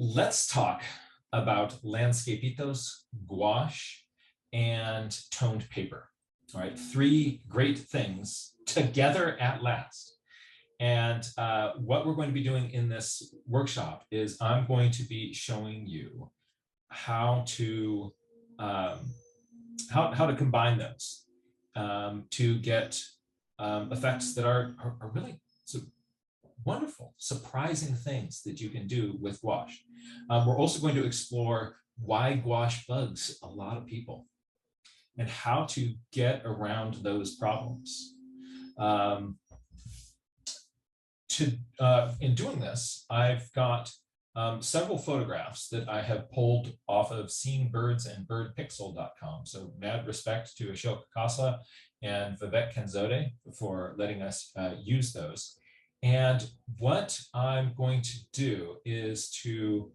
let's talk about Landscapitos, gouache, and toned paper. All right, three great things together at last. And what we're going to be doing in this workshop is I'm going to be showing you how to combine those to get effects that are really wonderful, surprising things that you can do with gouache. We're also going to explore why gouache bugs a lot of people and how to get around those problems. In doing this, I've got several photographs that I have pulled off of seeingbirdsandbirdpixel.com. So mad respect to Ashok Khosla and Vivek Kenzode for letting us use those. And what I'm going to do is to,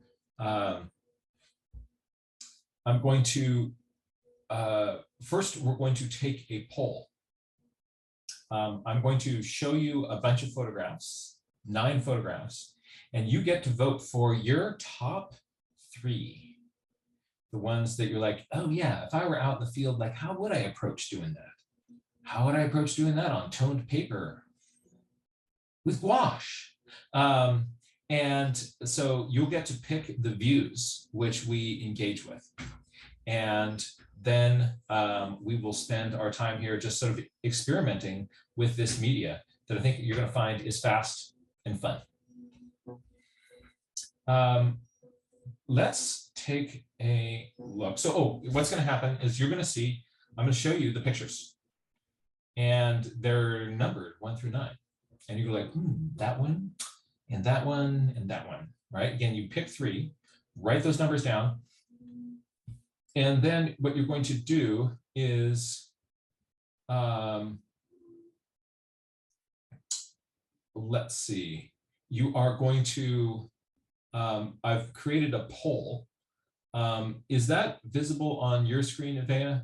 first we're going to take a poll. I'm going to show you a bunch of photographs, 9 photographs, and you get to vote for your top 3. The ones that you're like, oh yeah, if I were out in the field, like how would I approach doing that? How would I approach doing that on toned paper with gouache? And so you'll get to pick the views which we engage with. And then we will spend our time here just sort of experimenting with this media that I think you're going to find is fast and fun. Let's take a look. So, what's going to happen is you're going to see, I'm going to show you the pictures. And they're numbered 1 through 9. And you're like, that one, and that one, and that one, right? Again, you pick 3, write those numbers down. And then what you're going to do is, let's see, you are going to, I've created a poll. Is that visible on your screen, Evea?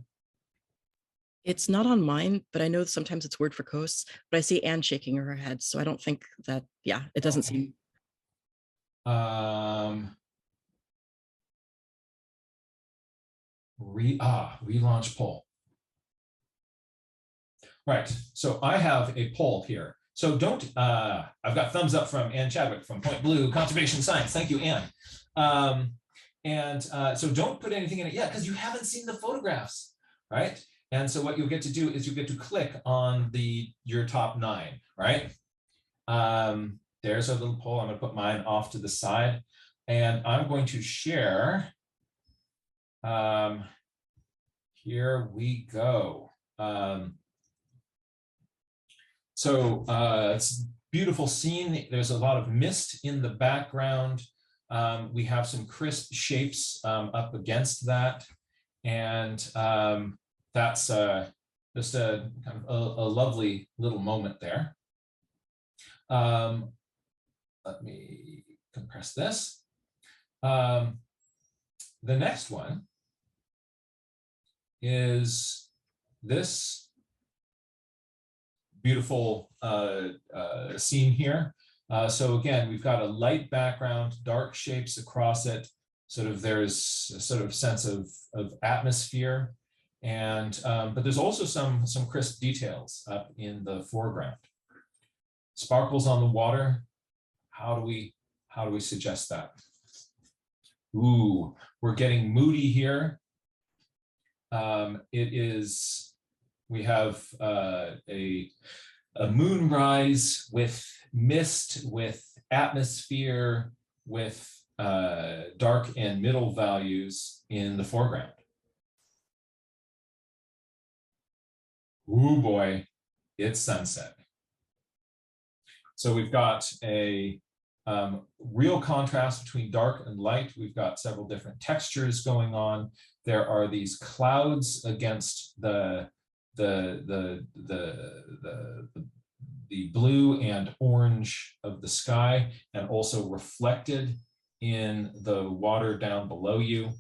It's not on mine, but I know sometimes it's word for coasts, but I see Anne shaking her head. So I don't think that, yeah, it doesn't seem. Relaunch poll. Right, so I have a poll here. So don't, I've got thumbs up from Ann Chadwick from Point Blue Conservation Science. Thank you, Ann. So don't put anything in it yet because you haven't seen the photographs, right? And so what you'll get to do is you get to click on your top 9, right? There's our little poll. I'm going to put mine off to the side, and I'm going to share. Here we go. It's a beautiful scene. There's a lot of mist in the background. We have some crisp shapes up against that, and that's just a kind of a lovely little moment there. Let me compress this. The next one is this beautiful scene here. So again, we've got a light background, dark shapes across it. There's a sort of sense of atmosphere, and but there's also some crisp details up in the foreground. Sparkles on the water. How do we suggest that? Ooh, we're getting moody here. We have a moonrise with mist, with atmosphere, with dark and middle values in the foreground. Ooh boy, it's sunset. So we've got a real contrast between dark and light. We've got several different textures going on. There are these clouds against the blue and orange of the sky, and also reflected in the water down below you.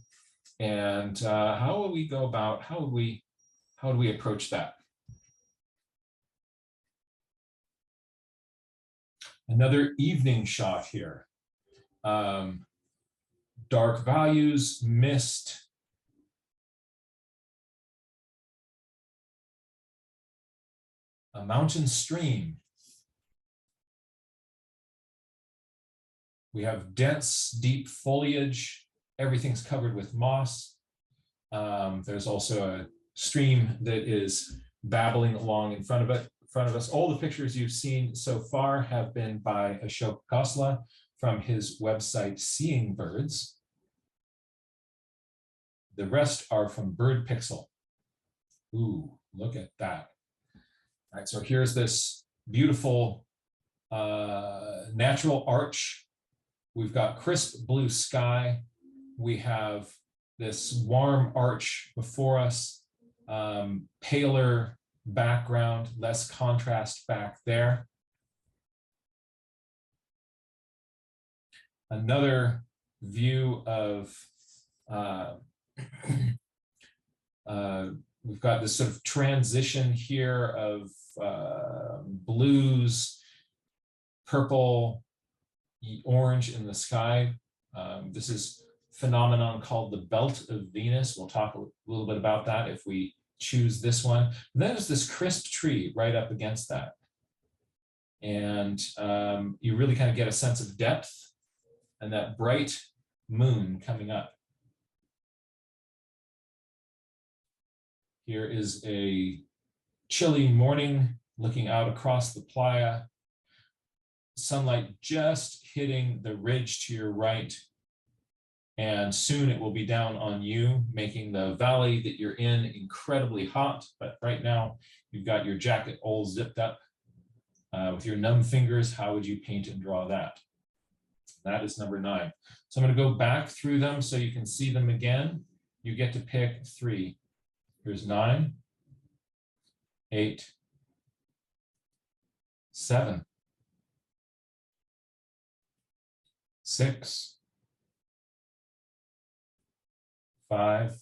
And how will we go about, how do we approach that? Another evening shot here. dark values, mist, a mountain stream. We have dense, deep foliage. Everything's covered with moss. There's also a stream that is babbling along in front of us. All the pictures you've seen so far have been by Ashok Khosla from his website, Seeing Birds. The rest are from Bird Pixel. Ooh, look at that. All right, so here's this beautiful natural arch. We've got crisp blue sky. We have this warm arch before us, paler background, less contrast back there. Another view of, we've got this sort of transition here of blues, purple, orange in the sky. This is a phenomenon called the belt of Venus. We'll talk a little bit about that if we choose this one. And then there's this crisp tree right up against that. And you really kind of get a sense of depth and that bright moon coming up. Here is a chilly morning looking out across the playa. Sunlight just hitting the ridge to your right. And soon it will be down on you, making the valley that you're in incredibly hot. But right now, you've got your jacket all zipped up. With your numb fingers, how would you paint and draw that? That is number 9. So I'm going to go back through them so you can see them again. You get to pick 3. Here's 9, 8, 7, 6, 5,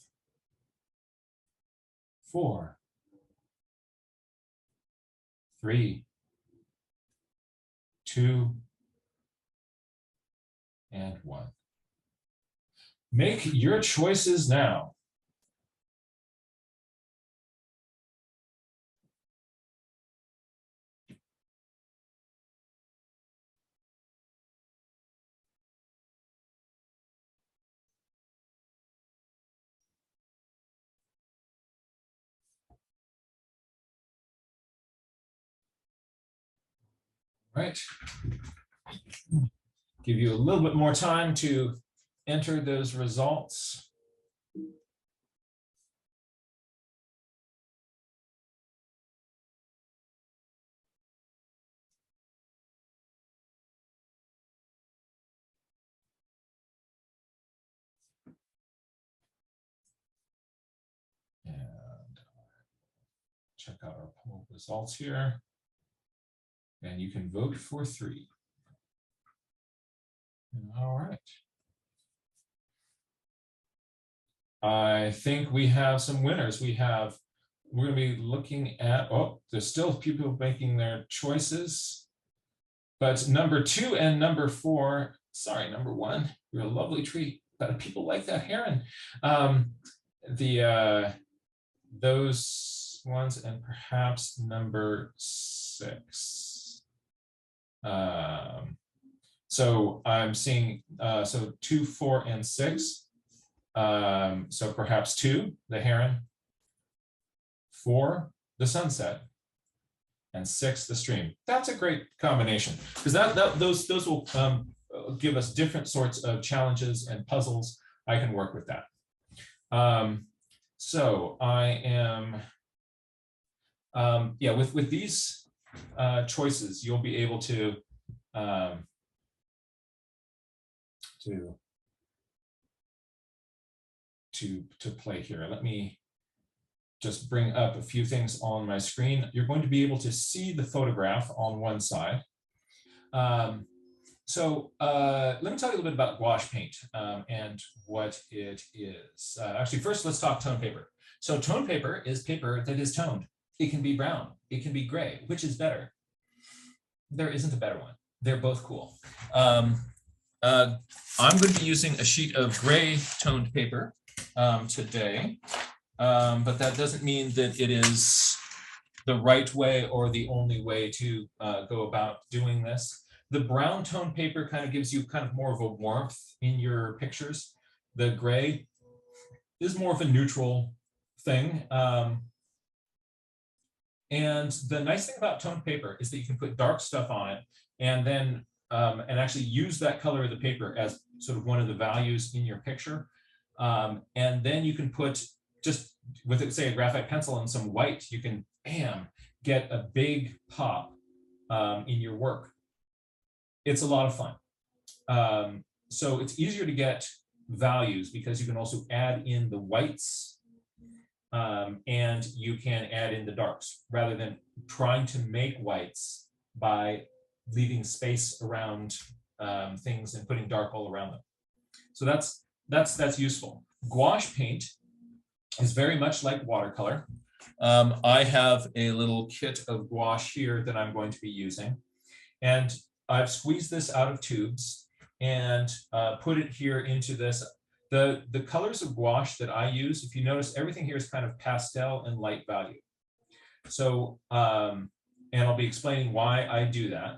4, 3, 2, and 1. Make your choices now. Right. Give you a little bit more time to enter those results. And check out our poll results here. And you can vote for 3. All right. I think we have some winners. We're going to be looking at, oh, there's still people making their choices. But number 2 and number 4, sorry, number 1, you're a lovely treat. But people like that heron. Those ones, and perhaps number 6. So I'm seeing so 2, 4, and 6. So perhaps 2, the heron, 4, the sunset, and 6, the stream. That's a great combination because those will give us different sorts of challenges and puzzles. I can work with that. So I am, yeah, with these choices, you'll be able to play here. Let me just bring up a few things on my screen. You're going to be able to see the photograph on one side. So let me tell you a little bit about gouache paint and what it is. Actually, first, let's talk tone paper. So tone paper is paper that is toned. It can be brown. It can be gray. Which is better? There isn't a better one. They're both cool. I'm going to be using a sheet of gray toned paper today, but that doesn't mean that it is the right way or the only way to go about doing this. The brown tone paper kind of gives you kind of more of a warmth in your pictures. The gray is more of a neutral thing. And the nice thing about toned paper is that you can put dark stuff on it and then and actually use that color of the paper as sort of one of the values in your picture. And then you can put just with, say, a graphite pencil and some white, you can, bam, get a big pop in your work. It's a lot of fun. So it's easier to get values because you can also add in the whites and you can add in the darks rather than trying to make whites by leaving space around things and putting dark all around them. So that's useful. Gouache paint is very much like watercolor. I have a little kit of gouache here that I'm going to be using, and I've squeezed this out of tubes and put it here into this. The colors of gouache that I use, if you notice, everything here is kind of pastel and light value. So, and I'll be explaining why I do that.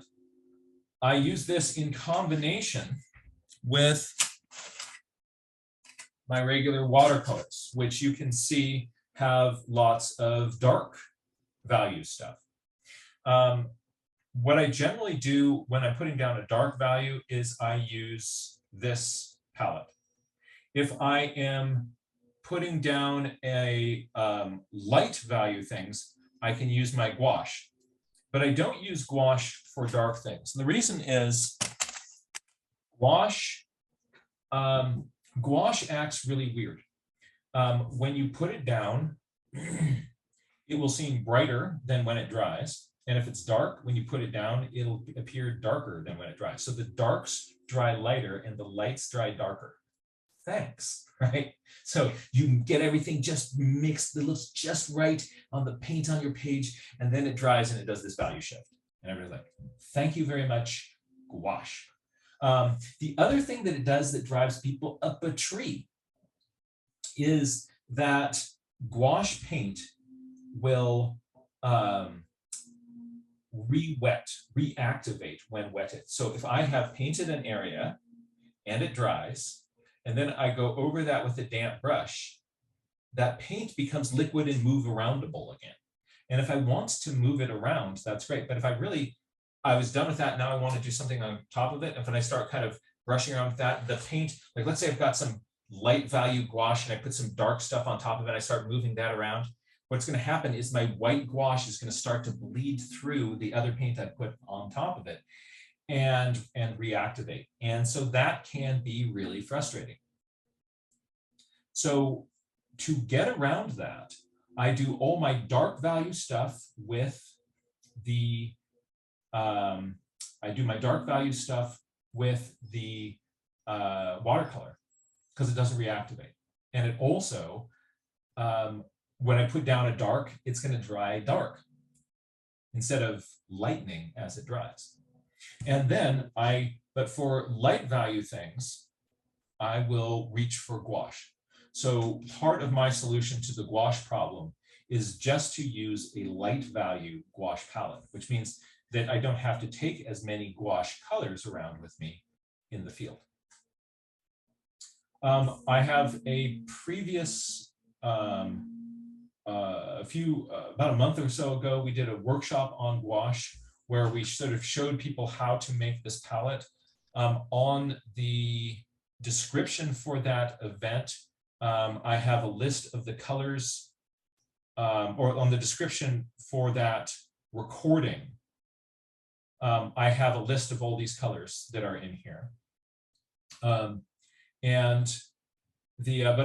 I use this in combination with my regular watercolors, which you can see have lots of dark value stuff. What I generally do when I'm putting down a dark value is I use this palette. If I am putting down a light value things, I can use my gouache, but I don't use gouache for dark things. And the reason is gouache acts really weird. When you put it down, it will seem brighter than when it dries. And if it's dark, when you put it down, it'll appear darker than when it dries. So the darks dry lighter and the lights dry darker. Thanks, right? So you get everything just mixed, that looks just right on the paint on your page, and then it dries and it does this value shift. And everybody's like, thank you very much, gouache. The other thing that it does that drives people up a tree is that gouache paint will re-wet, reactivate when wetted. So if I have painted an area and it dries, and then I go over that with a damp brush, that paint becomes liquid and move aroundable again. And if I want to move it around, that's great. But if I was done with that, now I want to do something on top of it. And when I start kind of brushing around with that, the paint, like let's say I've got some light value gouache and I put some dark stuff on top of it, I start moving that around. What's going to happen is my white gouache is going to start to bleed through the other paint I put on top of it and reactivate. And so that can be really frustrating. So to get around that, I do all my dark value stuff with the watercolor because it doesn't reactivate. And it also, when I put down a dark, it's going to dry dark instead of lightening as it dries. And then but for light value things, I will reach for gouache. So part of my solution to the gouache problem is just to use a light value gouache palette, which means that I don't have to take as many gouache colors around with me in the field. I have a previous, about a month or so ago, we did a workshop on gouache where we sort of showed people how to make this palette. On the description for that event, I have a list of the colors, or on the description for that recording, I have a list of all these colors that are in here. But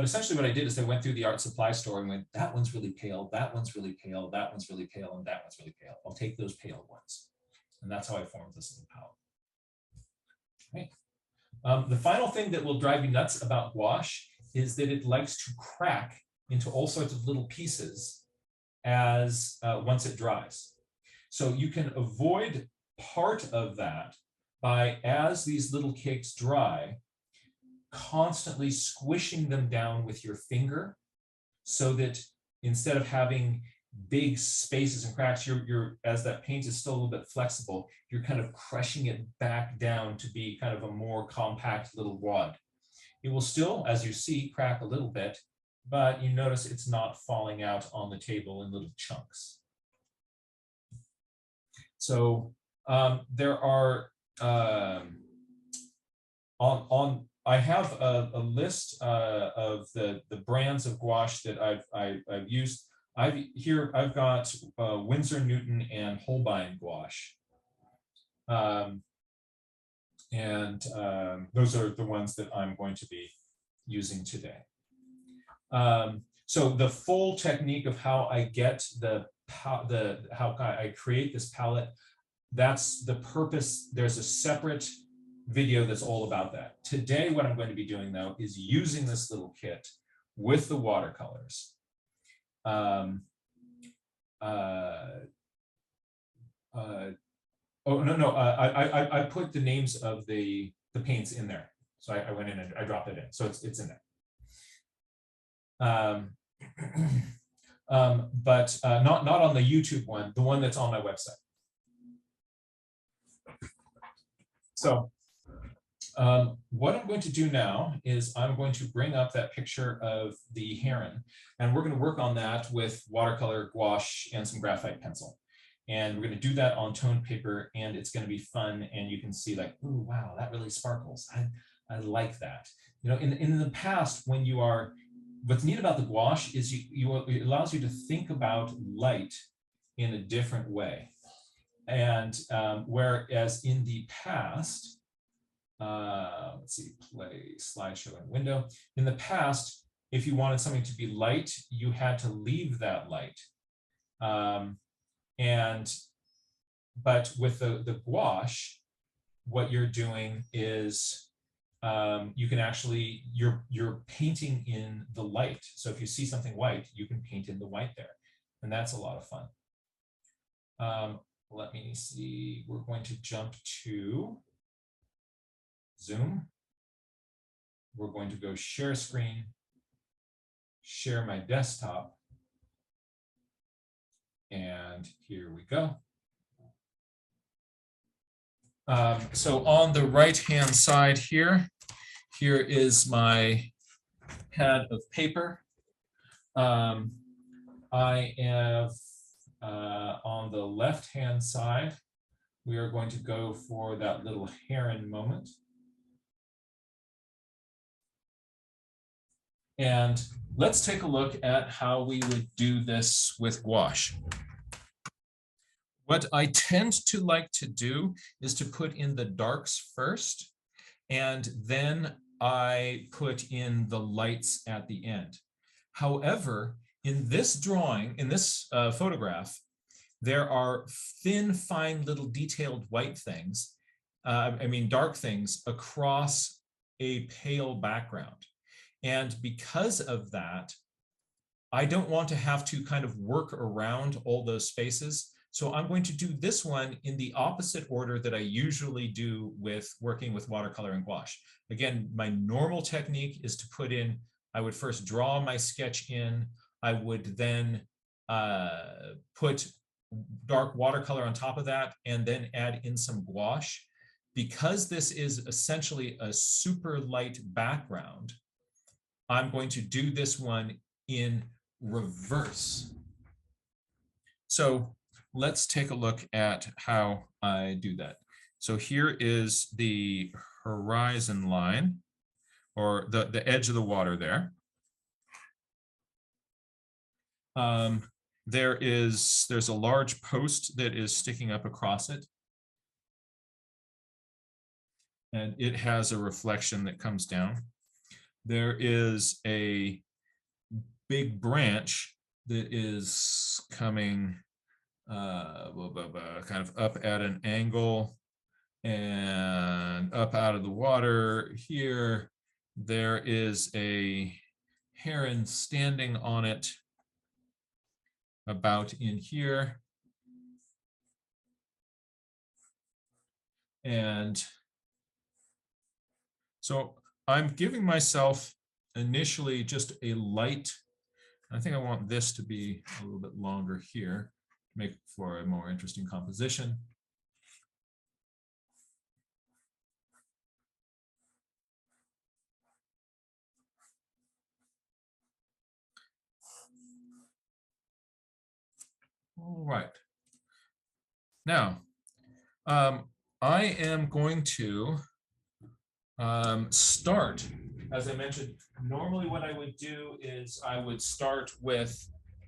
essentially what I did is I went through the art supply store and went, that one's really pale, that one's really pale, that one's really pale, and that one's really pale. I'll take those pale ones. And that's how I formed this little palette. Okay. The final thing that will drive you nuts about gouache is that it likes to crack into all sorts of little pieces as once it dries. So you can avoid part of that by, as these little cakes dry, constantly squishing them down with your finger so that instead of having big spaces and cracks, you're as that paint is still a little bit flexible, you're kind of crushing it back down to be kind of a more compact little wad. It will still, as you see, crack a little bit, but you notice it's not falling out on the table in little chunks. So there are I have a list of the brands of gouache that I've used. I've got Winsor Newton and Holbein gouache. Those are the ones that I'm going to be using today. So the full technique of how I get how I create this palette, that's the purpose. There's a separate video that's all about that. Today, what I'm going to be doing though is using this little kit with the watercolors. Oh, no, I put the names of the paints in there. So I went in and I dropped it in. So it's in there. But not on the YouTube one, the one that's on my website. So what I'm going to do now is I'm going to bring up that picture of the heron, and we're going to work on that with watercolor, gouache, and some graphite pencil. And we're going to do that on toned paper, and it's going to be fun. And you can see like, ooh, wow, that really sparkles. I like that. You know, in the past, when you are, what's neat about the gouache is it allows you to think about light in a different way. And whereas in the past, let's see, play slideshow in window. In the past, if you wanted something to be light, you had to leave that light. But with the gouache, what you're doing is you can actually, you're painting in the light. So if you see something white, you can paint in the white there. And that's a lot of fun. Let me see, we're going to jump to Zoom. We're going to go share screen, share my desktop. And here we go. So on the right-hand side here is my pad of paper. I have on the left-hand side, we are going to go for that little heron moment. And let's take a look at how we would do this with gouache. What I tend to like to do is to put in the darks first, and then I put in the lights at the end. However, in this drawing, in this photograph, there are thin, fine little detailed white things, dark things across a pale background. And because of that, I don't want to have to kind of work around all those spaces. So I'm going to do this one in the opposite order that I usually do with working with watercolor and gouache. Again, my normal technique is to put in, I would first draw my sketch in, I would then put dark watercolor on top of that, and then add in some gouache. Because this is essentially a super light background, I'm going to do this one in reverse. So let's take a look at how I do that. So here is the horizon line, or the edge of the water there. There's a large post that is sticking up across it. And it has a reflection that comes down. There is a big branch that is coming kind of up at an angle and up out of the water here. There is a heron standing on it about in here. And So I'm giving myself initially just a light. I think I want this to be a little bit longer here, make for a more interesting composition. All right. Now, I am going to start, as I mentioned, normally what I would do is I would start with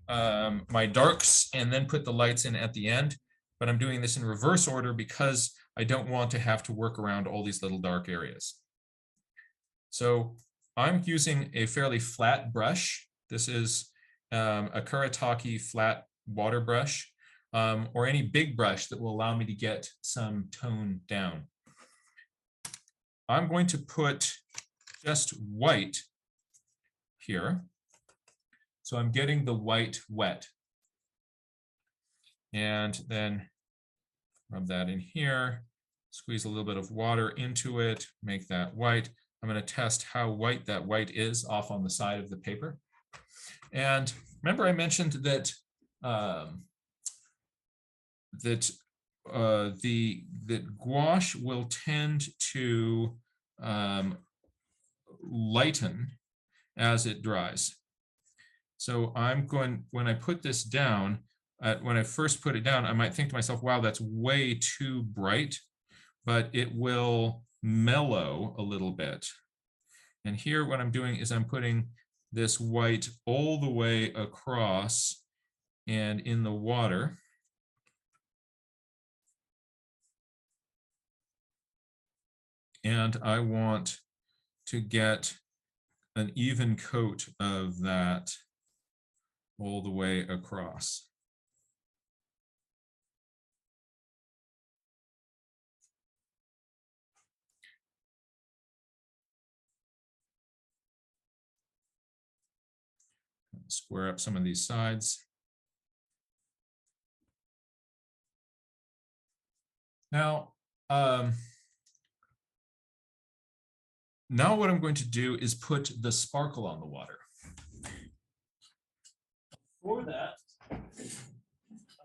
my darks and then put the lights in at the end, but I'm doing this in reverse order because I don't want to have to work around all these little dark areas. So I'm using a fairly flat brush. This is a Kuretake flat water brush, or any big brush that will allow me to get some tone down. I'm going to put just white here. So I'm getting the white wet. And then rub that in here, squeeze a little bit of water into it, make that white. I'm going to test how white that white is off on the side of the paper. And remember I mentioned that that gouache will tend to lighten as it dries. So I'm going, when I put this down, when I first put it down, I might think to myself, wow, that's way too bright, but it will mellow a little bit. And here what I'm doing is I'm putting this white all the way across and in the water. And I want to get an even coat of that all the way across. Square up some of these sides. Now, now what I'm going to do is put the sparkle on the water. For that, I'm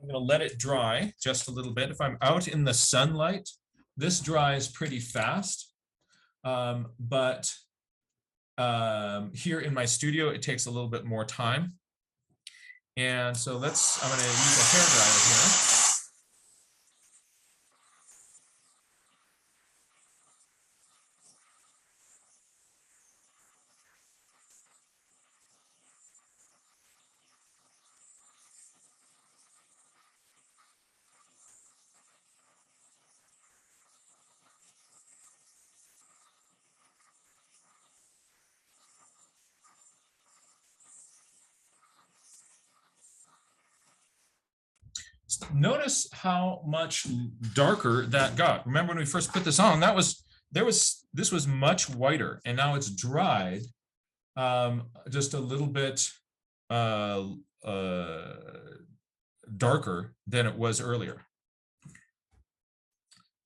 going to let it dry just a little bit. If I'm out in the sunlight, this dries pretty fast. But here in my studio, it takes a little bit more time. And so I'm going to use a hairdryer here. Notice how much darker that got. Remember when we first put this on, this was much whiter, and now it's dried just a little bit darker than it was earlier.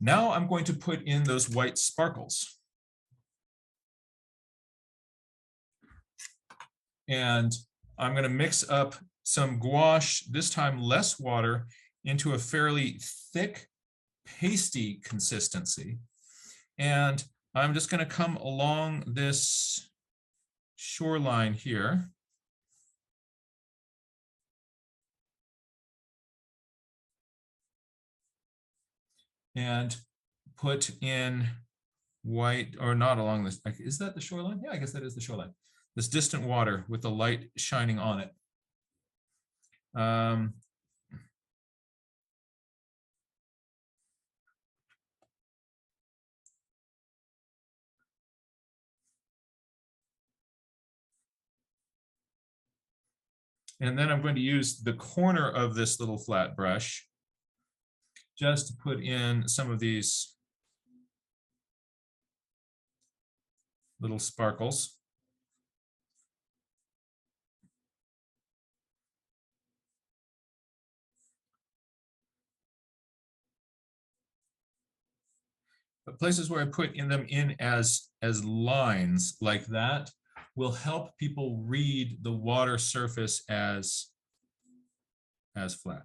Now I'm going to put in those white sparkles. And I'm going to mix up some gouache, this time less water, into a fairly thick, pasty consistency. And I'm just going to come along this shoreline here. And put in white, or not along this, is that the shoreline? Yeah, I guess that is the shoreline. This distant water with the light shining on it. And then I'm going to use the corner of this little flat brush just to put in some of these little sparkles. places where I put in them in as lines like that will help people read the water surface as flat.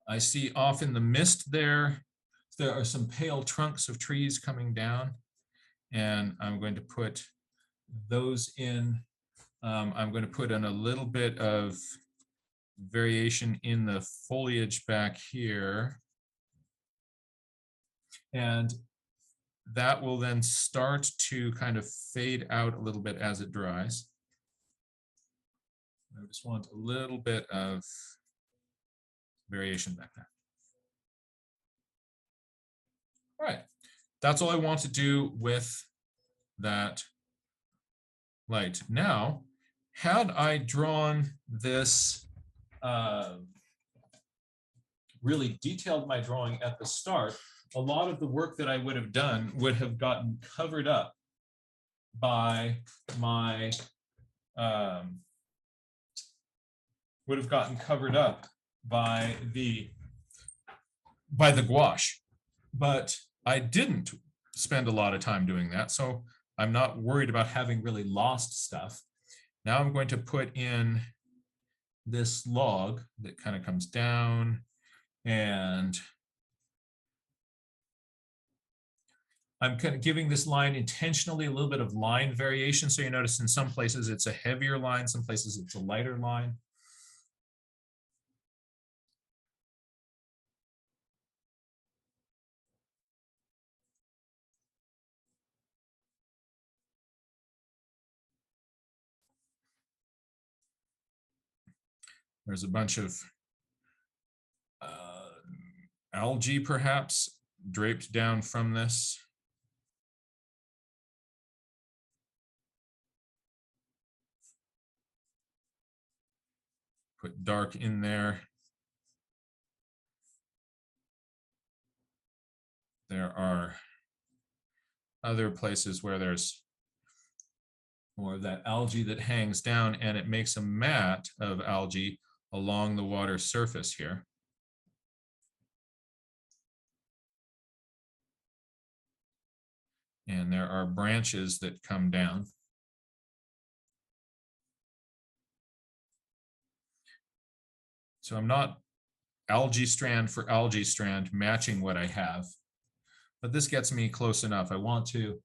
I see off in the mist there, there are some pale trunks of trees coming down, and I'm going to put those in. I'm going to put in a little bit of variation in the foliage back here. And that will then start to kind of fade out a little bit as it dries. I just want a little bit of variation back there. All right, that's all I want to do with that light. Now, had I drawn this, really detailed my drawing at the start, a lot of the work that I would have done would have gotten covered up by my, by the gouache. But I didn't spend a lot of time doing that, so I'm not worried about having really lost stuff. Now I'm going to put in this log that kind of comes down, and I'm kind of giving this line intentionally a little bit of line variation. So you notice in some places it's a heavier line, some places it's a lighter line. There's a bunch of algae perhaps draped down from this. Put dark in there. There are other places where there's more of that algae that hangs down, and it makes a mat of algae along the water surface here. And there are branches that come down. So I'm not algae strand for algae strand matching what I have, but this gets me close enough. I want to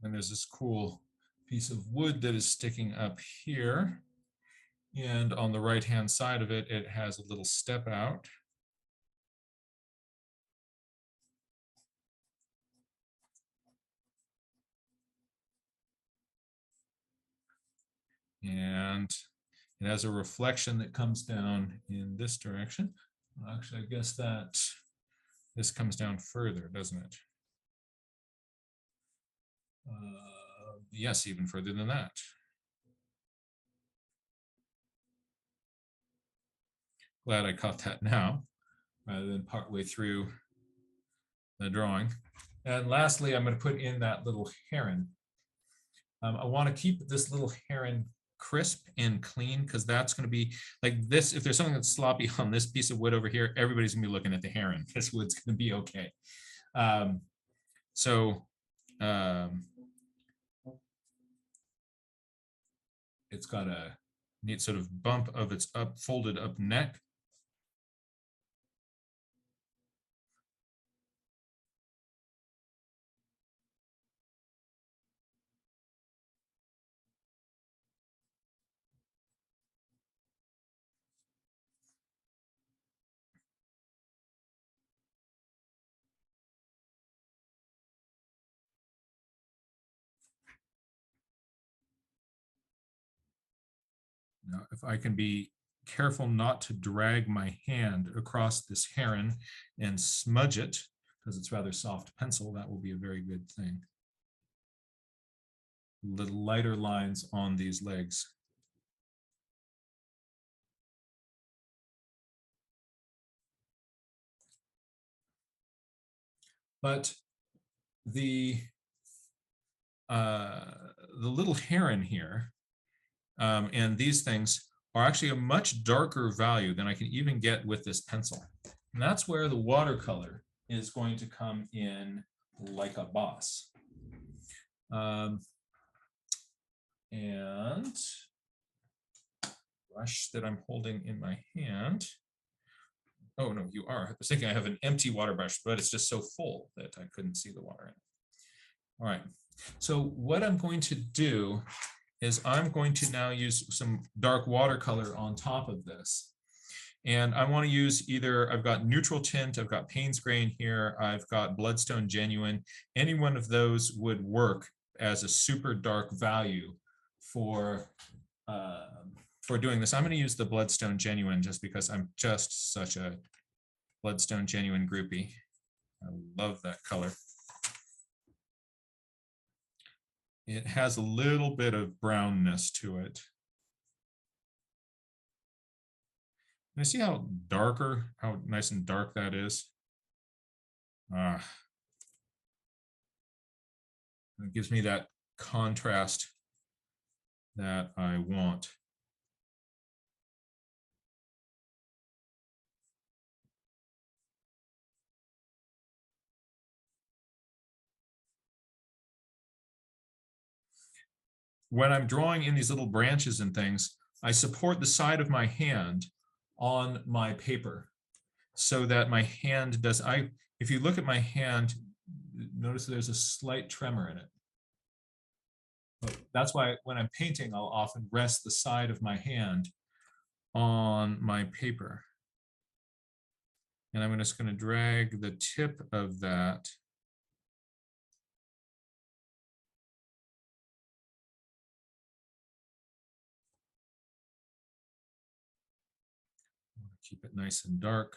and there's this cool piece of wood that is sticking up here. And on the right-hand side of it, it has a little step out. And it has a reflection that comes down in this direction. Actually, I guess that this comes down further, doesn't it? Yes, even further than that. Glad I caught that now, rather than partway through the drawing. And lastly, I'm going to put in that little heron. I want to keep this little heron crisp and clean, because that's going to be like this. If there's something that's sloppy on this piece of wood over here, everybody's going to be looking at the heron. This wood's going to be okay. So it's got a neat sort of bump of its folded up neck. Now, if I can be careful not to drag my hand across this heron and smudge it, because it's rather soft pencil, that will be a very good thing. Little lighter lines on these legs. But the little heron here and these things are actually a much darker value than I can even get with this pencil. And that's where the watercolor is going to come in like a boss. And brush that I'm holding in my hand. Oh, no, you are. I was thinking I have an empty water brush, but it's just so full that I couldn't see the water in it. All right. So what I'm going to do is I'm going to now use some dark watercolor on top of this. And I want to use either, I've got neutral tint, I've got Payne's grain here, I've got Bloodstone Genuine. Any one of those would work as a super dark value for doing this. I'm going to use the Bloodstone Genuine just because I'm just such a Bloodstone Genuine groupie. I love that color. It has a little bit of brownness to it. And I see how nice and dark that is. It gives me that contrast that I want. When I'm drawing in these little branches and things, I support the side of my hand on my paper so that my hand does, if you look at my hand, notice there's a slight tremor in it. But that's why when I'm painting, I'll often rest the side of my hand on my paper. And I'm just going to drag the tip of that keep it nice and dark.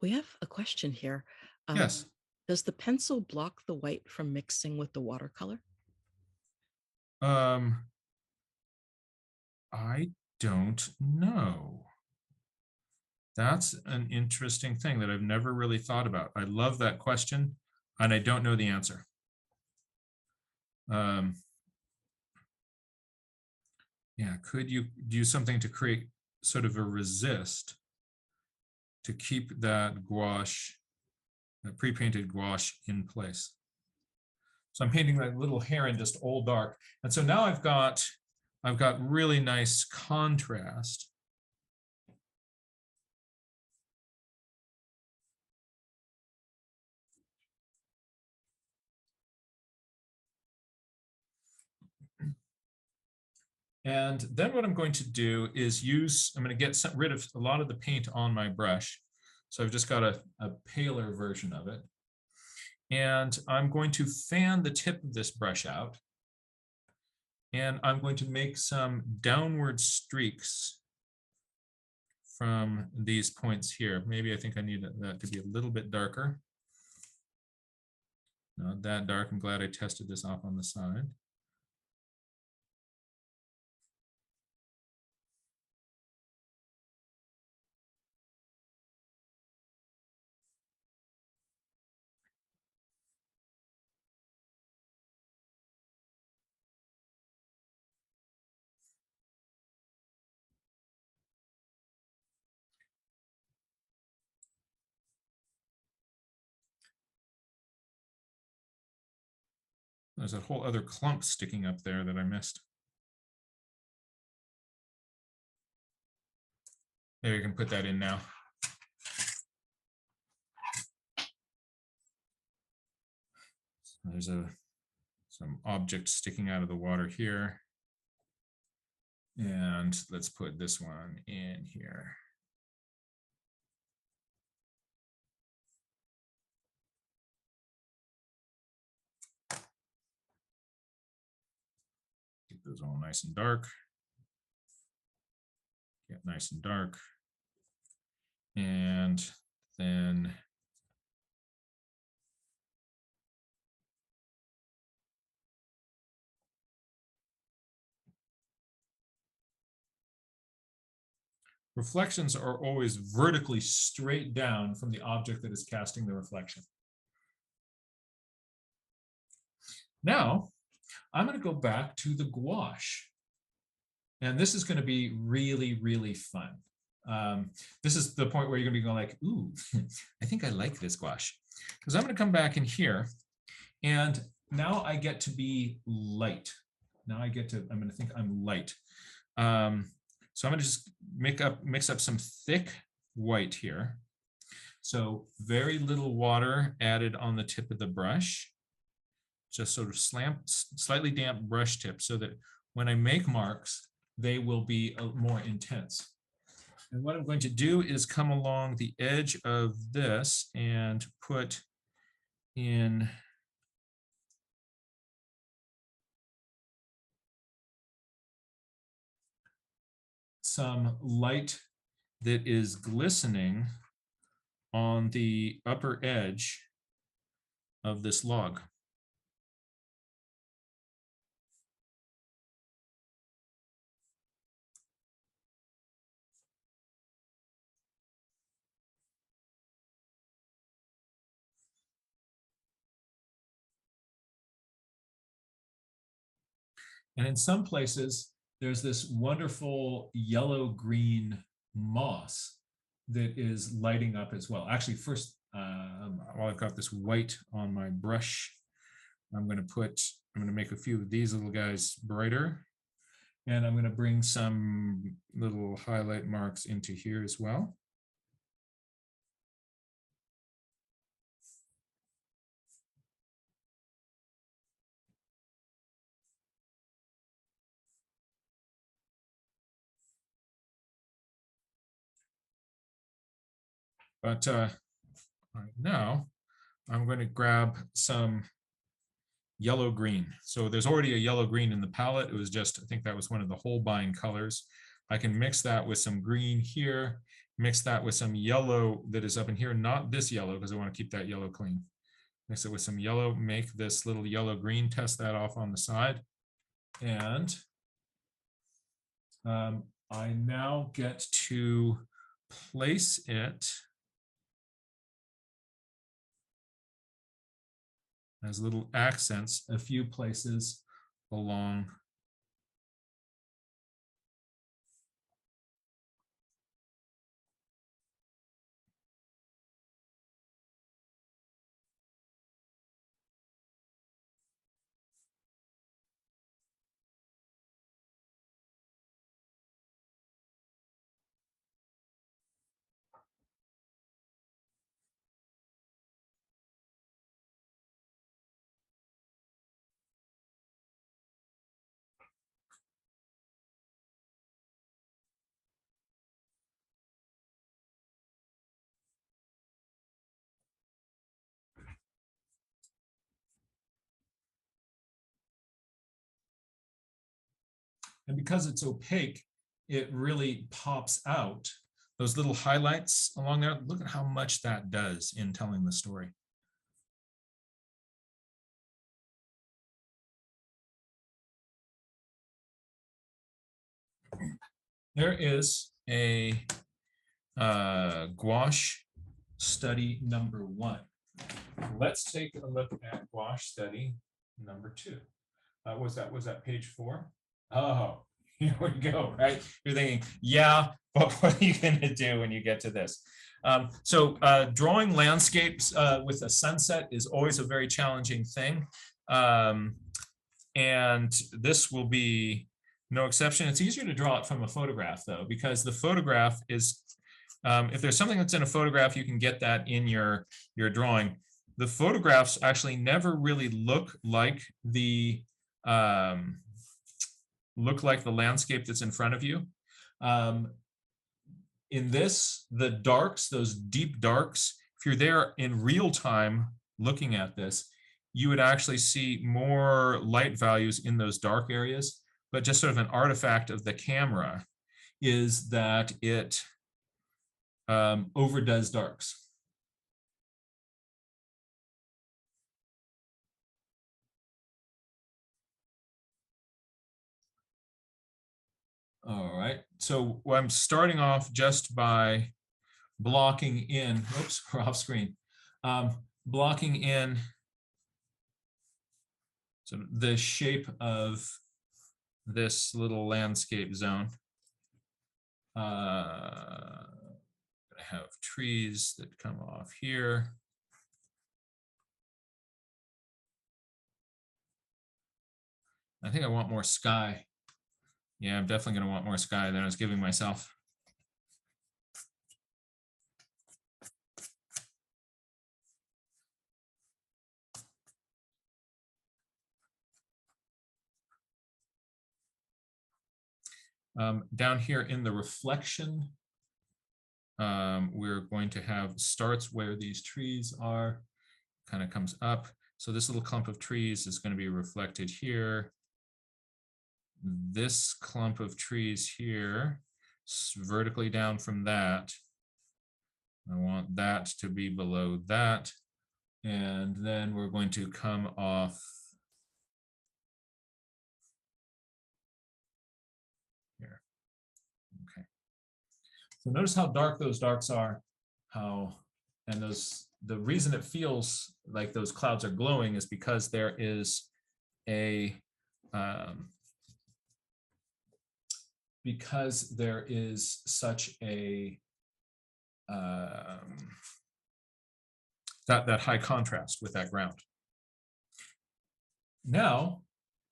We have a question here. Yes. Does the pencil block the white from mixing with the watercolor? I don't know. That's an interesting thing that I've never really thought about. I love that question, and I don't know the answer. Yeah, could you do something to create sort of a resist to keep that gouache, that pre-painted gouache in place? So I'm painting that little heron just all dark. And so now I've got really nice contrast. And then what I'm going to do is I'm going to get rid of a lot of the paint on my brush. So I've just got a paler version of it. And I'm going to fan the tip of this brush out. And I'm going to make some downward streaks from these points here. Maybe I think I need that to be a little bit darker. Not that dark. I'm glad I tested this off on the side. there's a whole other clump sticking up there that I missed. Maybe I can put that in now. There's some object sticking out of the water here. And let's put this one in here. Get those all nice and dark. Get nice and dark. And then reflections are always vertically straight down from the object that is casting the reflection. Now, I'm going to go back to the gouache. And this is going to be really, really fun. This is the point where you're going to be going like, ooh, I think I like this gouache. Because I'm going to come back in here, and now I get to be light. Now I'm going to think I'm light. So I'm going to just mix up some thick white here. So very little water added on the tip of the brush. Just sort of slightly damp brush tip so that when I make marks, they will be more intense. And what I'm going to do is come along the edge of this and put in some light that is glistening on the upper edge of this log. And in some places, there's this wonderful yellow-green moss that is lighting up as well. Actually, first, while I've got this white on my brush, I'm going to make a few of these little guys brighter. And I'm going to bring some little highlight marks into here as well. But right now, I'm going to grab some yellow-green. So there's already a yellow-green in the palette. It was just, I think that was one of the Holbein colors. I can mix that with some green here, mix that with some yellow that is up in here, not this yellow, because I want to keep that yellow clean. Mix it with some yellow, make this little yellow-green, test that off on the side. And I now get to place it as little accents a few places along and because it's opaque, it really pops out. Those little highlights along there, look at how much that does in telling the story. There is a gouache study number 1. Let's take a look at gouache study number 2. Was that page 4? Oh, here we go, right? You're thinking, yeah, but what are you going to do when you get to this? So drawing landscapes with a sunset is always a very challenging thing. And this will be no exception. It's easier to draw it from a photograph though, because the photograph is, if there's something that's in a photograph, you can get that in your drawing. The photographs actually never really look like the landscape that's in front of you. In this, the darks, those deep darks, if you're there in real time looking at this, you would actually see more light values in those dark areas. But just sort of an artifact of the camera is that it overdoes darks. All right, so I'm starting off just by blocking in, oops, we're off screen, blocking in so the shape of this little landscape zone. I have trees that come off here. I think I want more sky. Yeah, I'm definitely going to want more sky than I was giving myself. Down here in the reflection, we're going to have starts where these trees are, kind of comes up. So this little clump of trees is going to be reflected here. This clump of trees here, vertically down from that. I want that to be below that. And then we're going to come off here. Okay. So notice how dark those darks are, and the reason it feels like those clouds are glowing is because there is a because there is such a that high contrast with that ground. Now,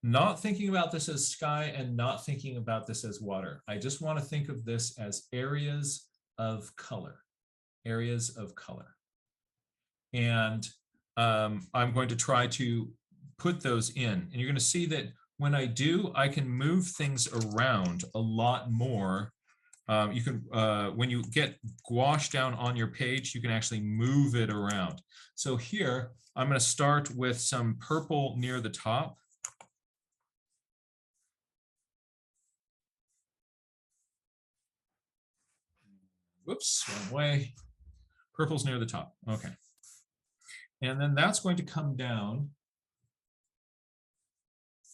not thinking about this as sky and not thinking about this as water. I just want to think of this as areas of color, areas of color. And I'm going to try to put those in. And you're going to see that when I do, I can move things around a lot more. You can, when you get gouache down on your page, you can actually move it around. So here, I'm going to start with some purple near the top. Whoops, wrong way. Purple's near the top. Okay. And then that's going to come down.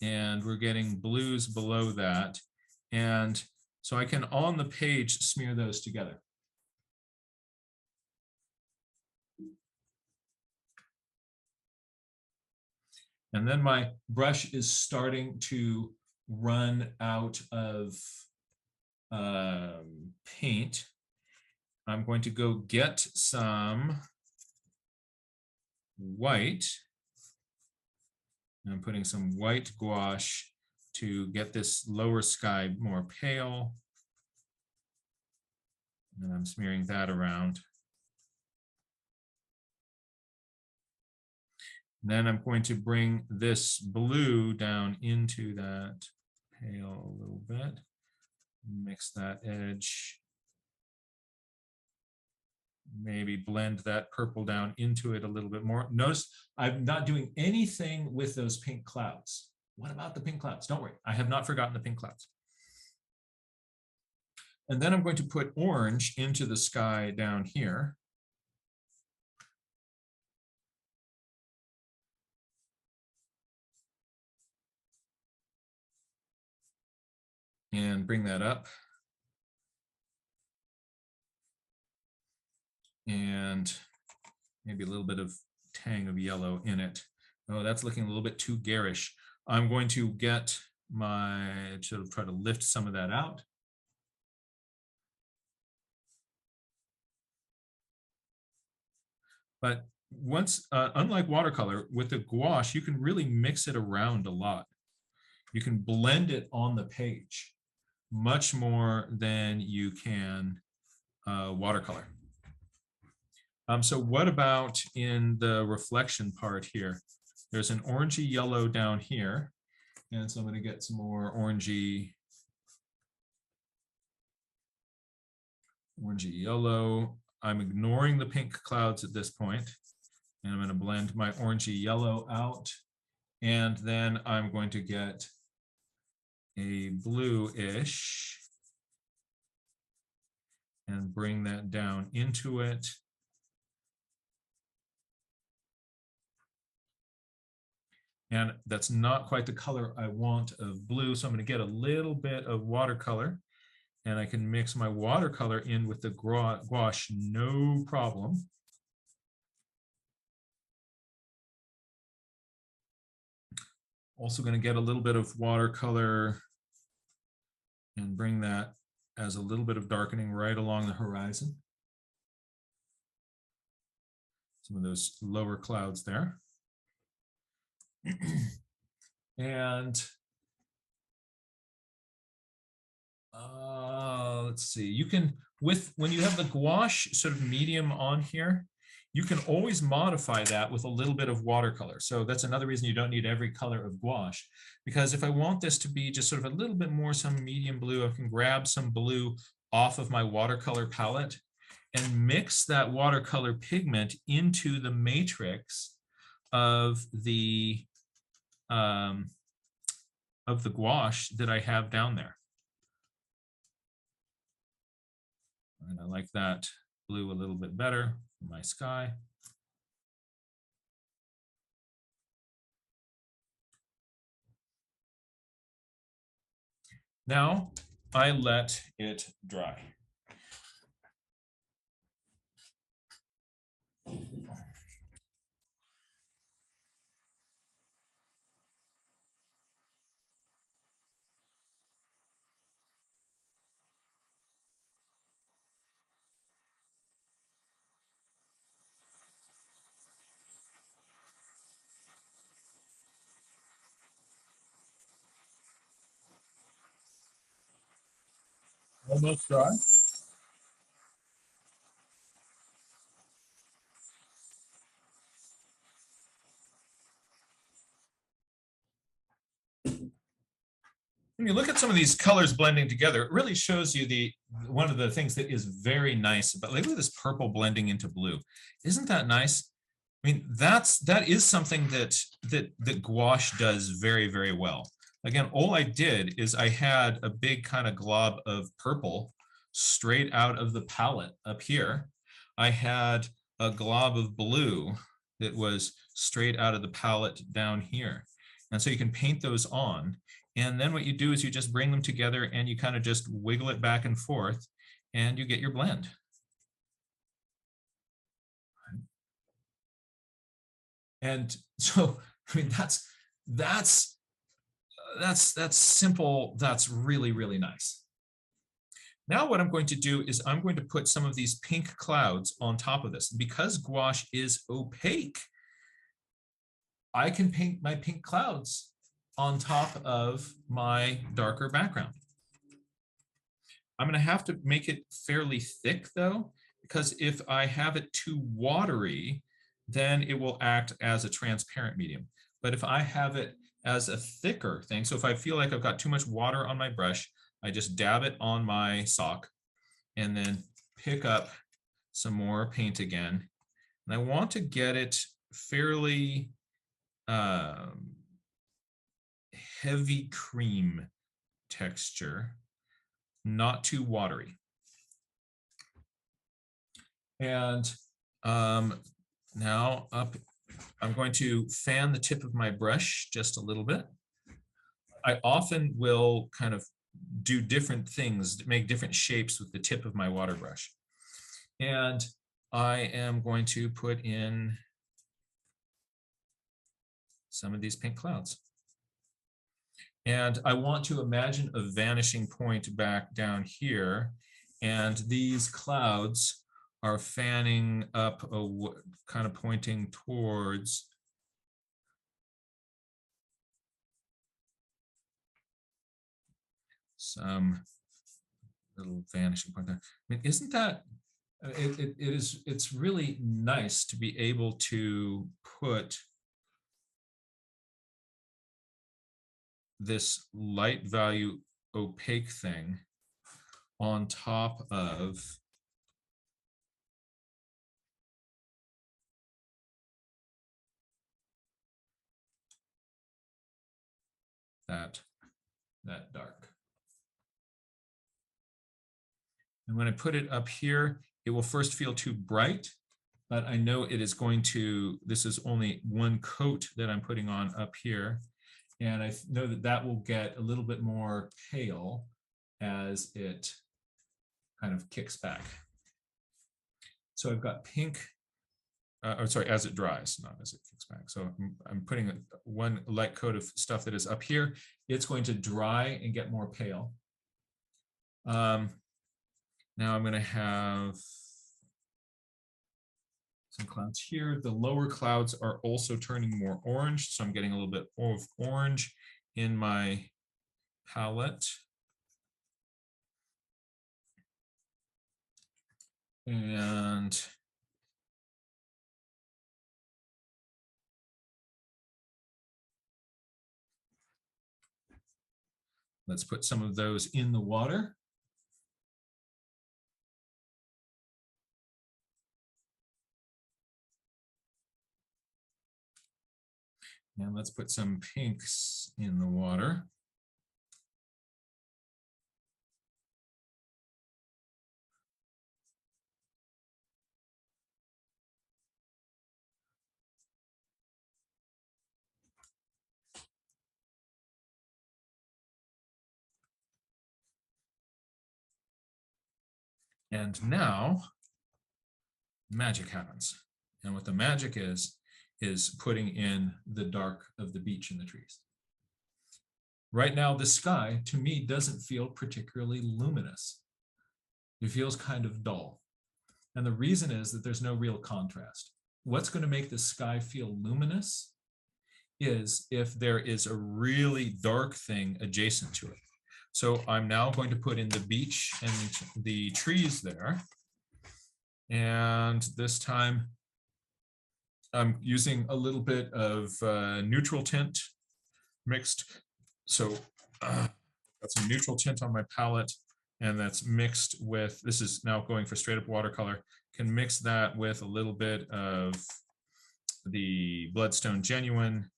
And we're getting blues below that. And so I can, on the page, smear those together. And then my brush is starting to run out of paint. I'm going to go get some white. I'm putting some white gouache to get this lower sky more pale. And I'm smearing that around. And then I'm going to bring this blue down into that pale a little bit. Mix that edge. Maybe blend that purple down into it a little bit more. Notice I'm not doing anything with those pink clouds. What about the pink clouds? Don't worry, I have not forgotten the pink clouds. And then I'm going to put orange into the sky down here. And bring that up. And maybe a little bit of tang of yellow in it. Oh, that's looking a little bit too garish. I'm going to get my, sort of try to lift some of that out. But once, unlike watercolor, with the gouache, you can really mix it around a lot. You can blend it on the page much more than you can watercolor. So what about in the reflection part here? There's an orangey yellow down here. And so I'm going to get some more orangey yellow. I'm ignoring the pink clouds at this point, and I'm going to blend my orangey yellow out. And then I'm going to get a blue-ish and bring that down into it. And that's not quite the color I want of blue, so I'm going to get a little bit of watercolor, and I can mix my watercolor in with the gouache, no problem. Also going to get a little bit of watercolor and bring that as a little bit of darkening right along the horizon. Some of those lower clouds there. And let's see, you can, when you have the gouache sort of medium on here, you can always modify that with a little bit of watercolor. So that's another reason you don't need every color of gouache, because if I want this to be just sort of a little bit more some medium blue, I can grab some blue off of my watercolor palette and mix that watercolor pigment into the matrix of the gouache that I have down there. And I like that blue a little bit better for my sky. Now I let it dry. Almost dry. When you look at some of these colors blending together, it really shows you one of the things that is very nice about, like, look at this purple blending into blue. Isn't that nice? I mean, that is something that gouache does very, very well. Again, all I did is I had a big kind of glob of purple straight out of the palette up here. I had a glob of blue that was straight out of the palette down here. And so you can paint those on. And then what you do is you just bring them together and you kind of just wiggle it back and forth and you get your blend. And so, I mean, that's simple. That's really, really nice. Now what I'm going to do is I'm going to put some of these pink clouds on top of this. Because gouache is opaque, I can paint my pink clouds on top of my darker background. I'm going to have to make it fairly thick though, because if I have it too watery, then it will act as a transparent medium. But if I have it as a thicker thing, so if I feel like I've got too much water on my brush, I just dab it on my sock and then pick up some more paint again. And I want to get it fairly heavy cream texture, not too watery. And now I'm going to fan the tip of my brush just a little bit. I often will kind of do different things, make different shapes with the tip of my water brush. And I am going to put in some of these pink clouds. And I want to imagine a vanishing point back down here. And these clouds are fanning up, kind of pointing towards some little vanishing point there. I mean, isn't that, it's really nice to be able to put this light value opaque thing on top of that dark. And when I put it up here, it will first feel too bright, but I know it is going to, this is only one coat that I'm putting on up here. And I know that that will get a little bit more pale as it kind of kicks back. So I've got pink, or sorry, as it dries, not as it kicks back. So I'm putting one light coat of stuff that is up here. It's going to dry and get more pale. Now I'm going to have some clouds here. The lower clouds are also turning more orange, so I'm getting a little bit of orange in my palette. And let's put some of those in the water. And let's put some pinks in the water. And now magic happens. And what the magic is putting in the dark of the beach and the trees. Right now, the sky, to me, doesn't feel particularly luminous. It feels kind of dull. And the reason is that there's no real contrast. What's going to make the sky feel luminous is if there is a really dark thing adjacent to it. So I'm now going to put in the beach and the trees there. And this time I'm using a little bit of neutral tint mixed. So got some neutral tint on my palette, and that's mixed with, this is now going for straight up watercolor, can mix that with a little bit of the Bloodstone Genuine.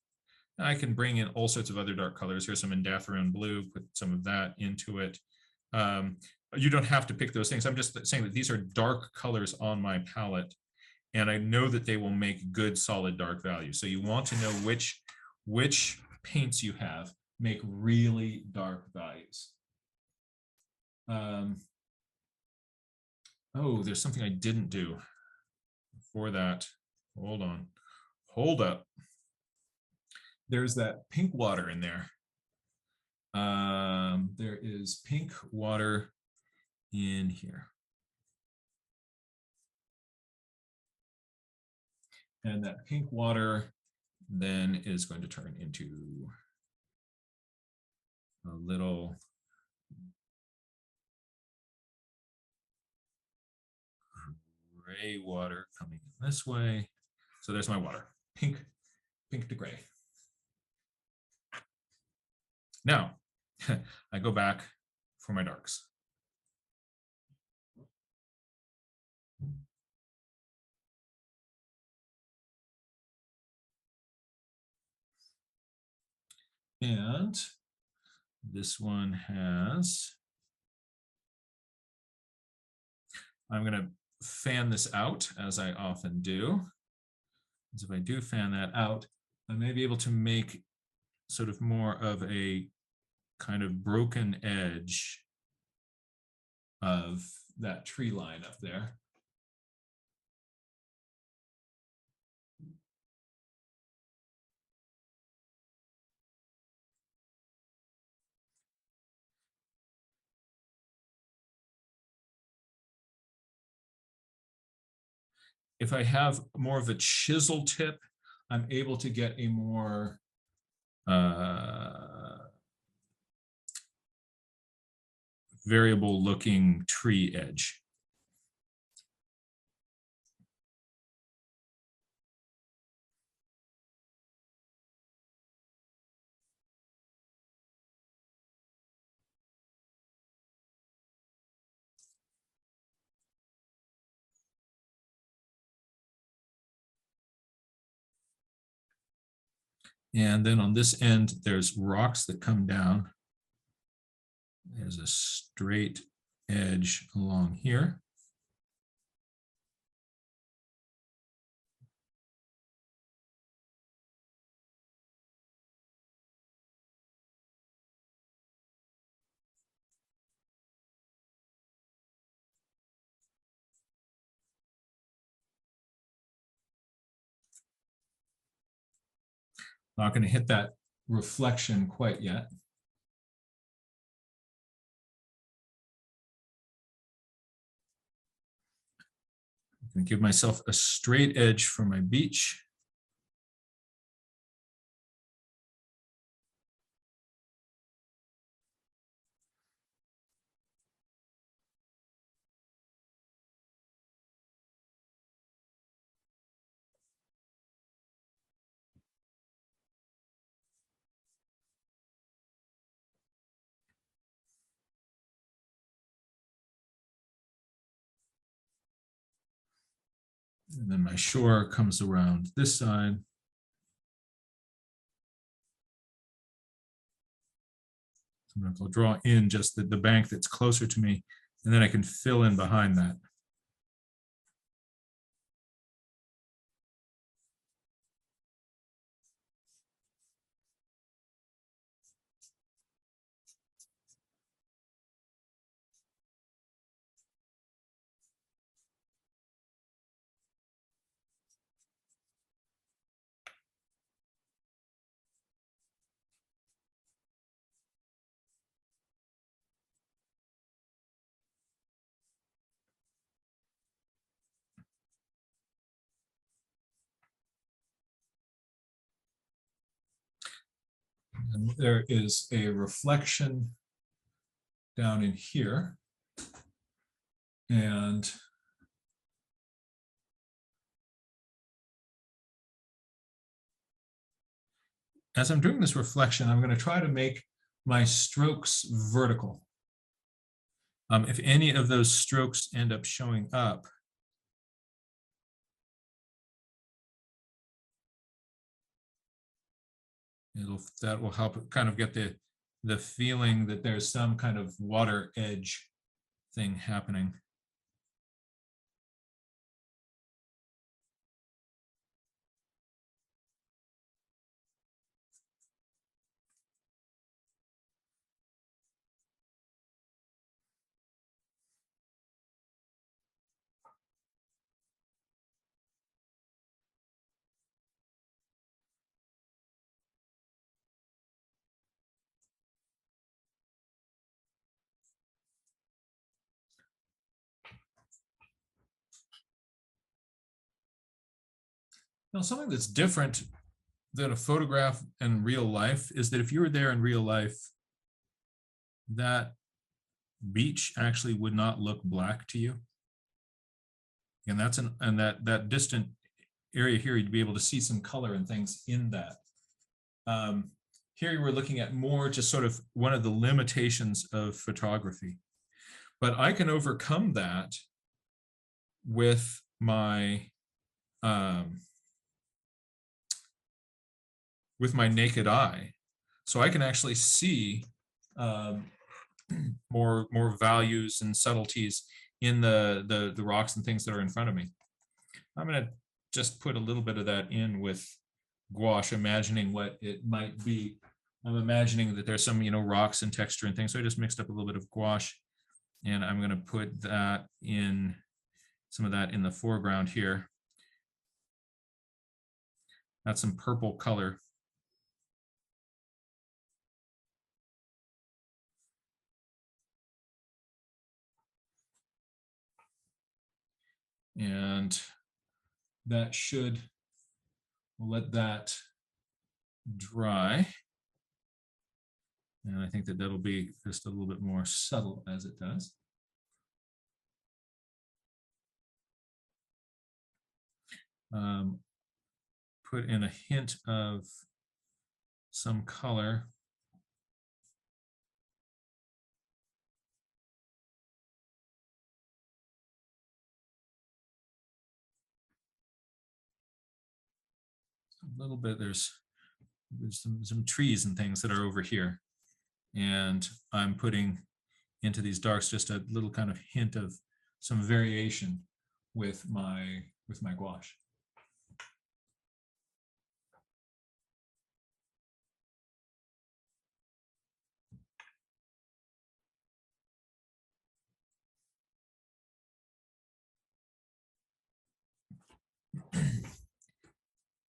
I can bring in all sorts of other dark colors. Here's some Indanthrone Blue, put some of that into it. You don't have to pick those things. I'm just saying that these are dark colors on my palette, and I know that they will make good solid dark value. So you want to know which paints you have make really dark values. Oh, there's something I didn't do before that. Hold on, hold up. There's that pink water in there. There is pink water in here. And that pink water then is going to turn into a little gray water coming in this way. So there's my water, pink to gray. Now, I go back for my darks. And this one has, I'm going to fan this out as I often do. As if I do fan that out, I may be able to make sort of more of a kind of broken edge of that tree line up there. If I have more of a chisel tip, I'm able to get a more variable looking tree edge. And then on this end, there's rocks that come down. There's a straight edge along here. Not going to hit that reflection quite yet. I'm going to give myself a straight edge for my beach. And then my shore comes around this side. Sometimes I'll draw in just the bank that's closer to me, and then I can fill in behind that. And there is a reflection down in here. And as I'm doing this reflection, I'm going to try to make my strokes vertical. If any of those strokes end up showing up, that will help kind of get the feeling that there's some kind of water edge thing happening. Now, something that's different than a photograph in real life is that if you were there in real life, that beach actually would not look black to you. And that's that distant area here, you'd be able to see some color and things in that. Here you were looking at more just sort of one of the limitations of photography. But I can overcome that with my naked eye. So I can actually see more values and subtleties in the rocks and things that are in front of me. I'm going to just put a little bit of that in with gouache, imagining what it might be. I'm imagining that there's some, rocks and texture and things. So I just mixed up a little bit of gouache, and I'm going to put that in, some of that in the foreground here. That's some purple color. And that should, we'll let that dry. And I think that that'll be just a little bit more subtle as it does. Put in a hint of some color. A little bit, there's some trees and things that are over here. And I'm putting into these darks just a little kind of hint of some variation with my gouache.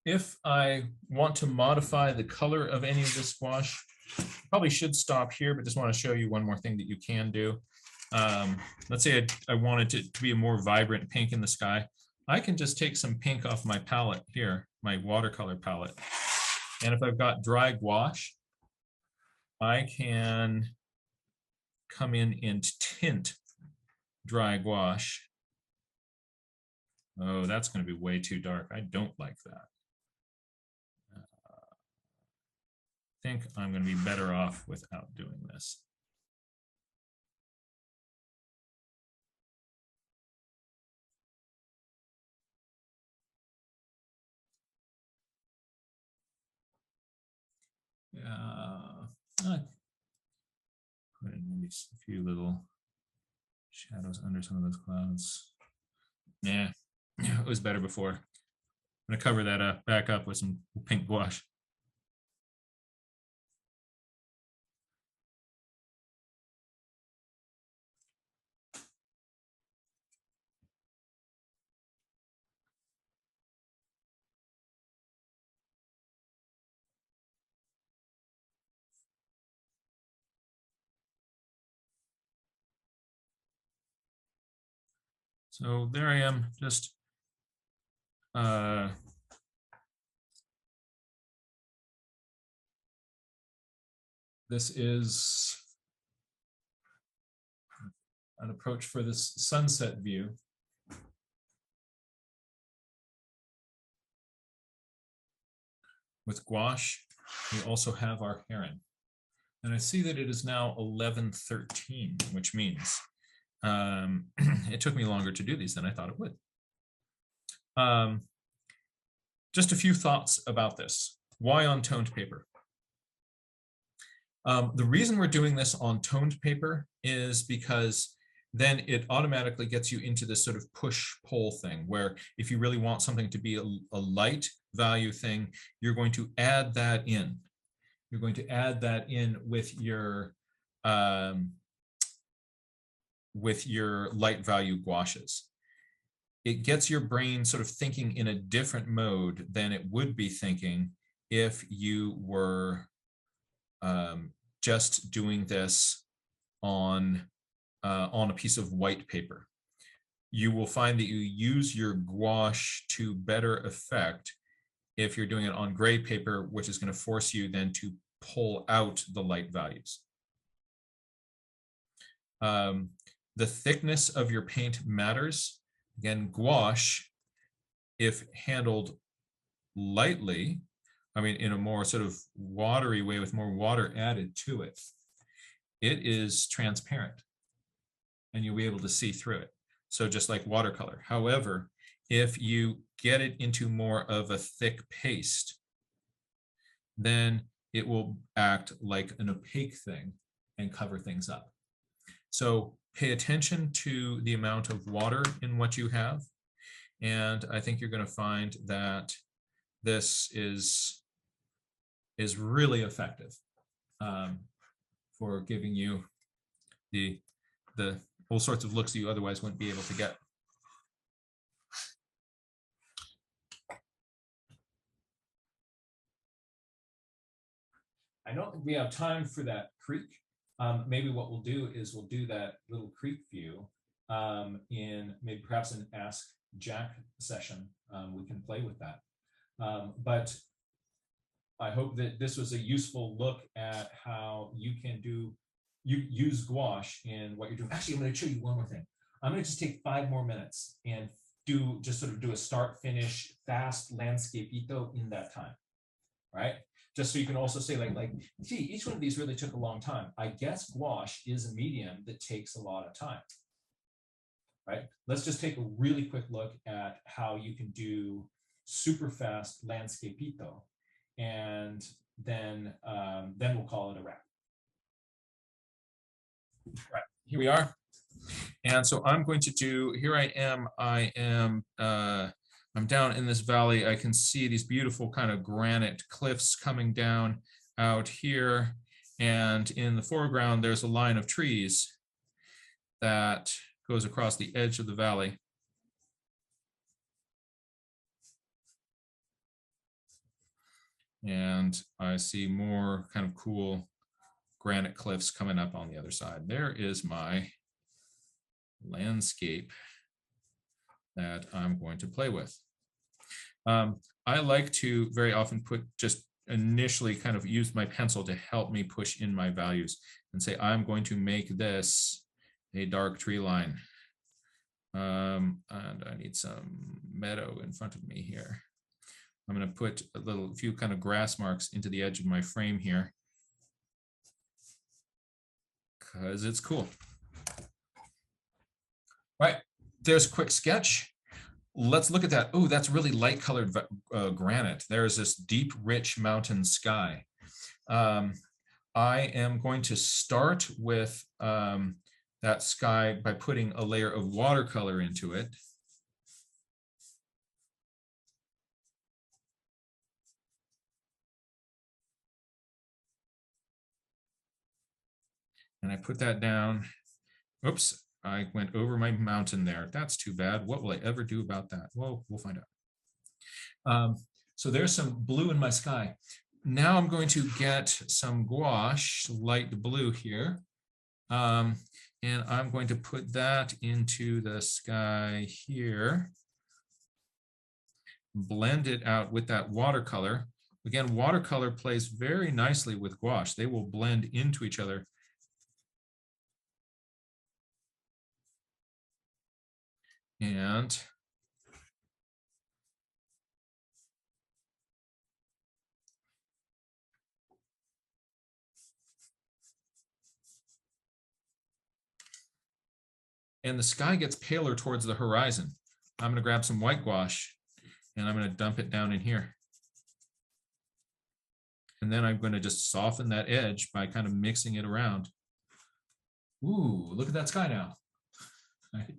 If I want to modify the color of any of this gouache, probably should stop here, but just want to show you one more thing that you can do. Let's say I wanted it to be a more vibrant pink in the sky. I can just take some pink off my palette here, my watercolor palette. And if I've got dry gouache, I can come in and tint dry gouache. Oh, that's going to be way too dark. I don't like that. I think I'm going to be better off without doing this. Put in maybe a few little shadows under some of those clouds. Yeah, it was better before. I'm going to cover that up, back up with some pink gouache. So there I am, just this is an approach for this sunset view. With gouache, we also have our heron. And I see that it is now 11:13, which means it took me longer to do these than I thought it would. Just a few thoughts about this. Why on toned paper? The reason we're doing this on toned paper is because then it automatically gets you into this sort of push-pull thing, where if you really want something to be a light value thing, you're going to add that in. You're going to add that in with your light value gouaches. It gets your brain sort of thinking in a different mode than it would be thinking if you were just doing this on a piece of white paper. You will find that you use your gouache to better effect if you're doing it on gray paper, which is going to force you then to pull out the light values. The thickness of your paint matters. Again, gouache, if handled lightly, I mean, in a more sort of watery way with more water added to it, it is transparent and you'll be able to see through it. So just like watercolor. However, if you get it into more of a thick paste, then it will act like an opaque thing and cover things up. So pay attention to the amount of water in what you have. And I think you're going to find that this is really effective for giving you the all sorts of looks that you otherwise wouldn't be able to get. I don't think we have time for that creek. Maybe what we'll do is we'll do that little creek view in maybe perhaps an Ask Jack session. We can play with that. But I hope that this was a useful look at how you can use gouache in what you're doing. Actually, I'm going to show you one more thing. I'm going to just take 5 more minutes and just sort of do a start finish fast landscapeito in that time, right? Just so you can also say gee, each one of these really took a long time. I guess gouache is a medium that takes a lot of time, right? Let's just take a really quick look at how you can do super fast landscapeito, and then we'll call it a wrap. Right, here we are. And so I'm going to do, here I am I'm down in this valley. I can see these beautiful kind of granite cliffs coming down out here. And in the foreground, there's a line of trees that goes across the edge of the valley. And I see more kind of cool granite cliffs coming up on the other side. There is my landscape that I'm going to play with. I like to very often just initially kind of use my pencil to help me push in my values and say, I'm going to make this a dark tree line. And I need some meadow in front of me here. I'm going to put a few kind of grass marks into the edge of my frame here because it's cool. Right, there's a quick sketch. Let's look at that. Oh, that's really light colored granite. There's this deep, rich mountain sky. I am going to start with that sky by putting a layer of watercolor into it. And I put that down. Oops, I went over my mountain there. That's too bad. What will I ever do about that? Well, we'll find out. So there's some blue in my sky. Now I'm going to get some gouache, light blue here. And I'm going to put that into the sky here. Blend it out with that watercolor. Again, watercolor plays very nicely with gouache. They will blend into each other. And the sky gets paler towards the horizon. I'm going to grab some white gouache and I'm going to dump it down in here. And then I'm going to just soften that edge by kind of mixing it around. Ooh, look at that sky now. Right.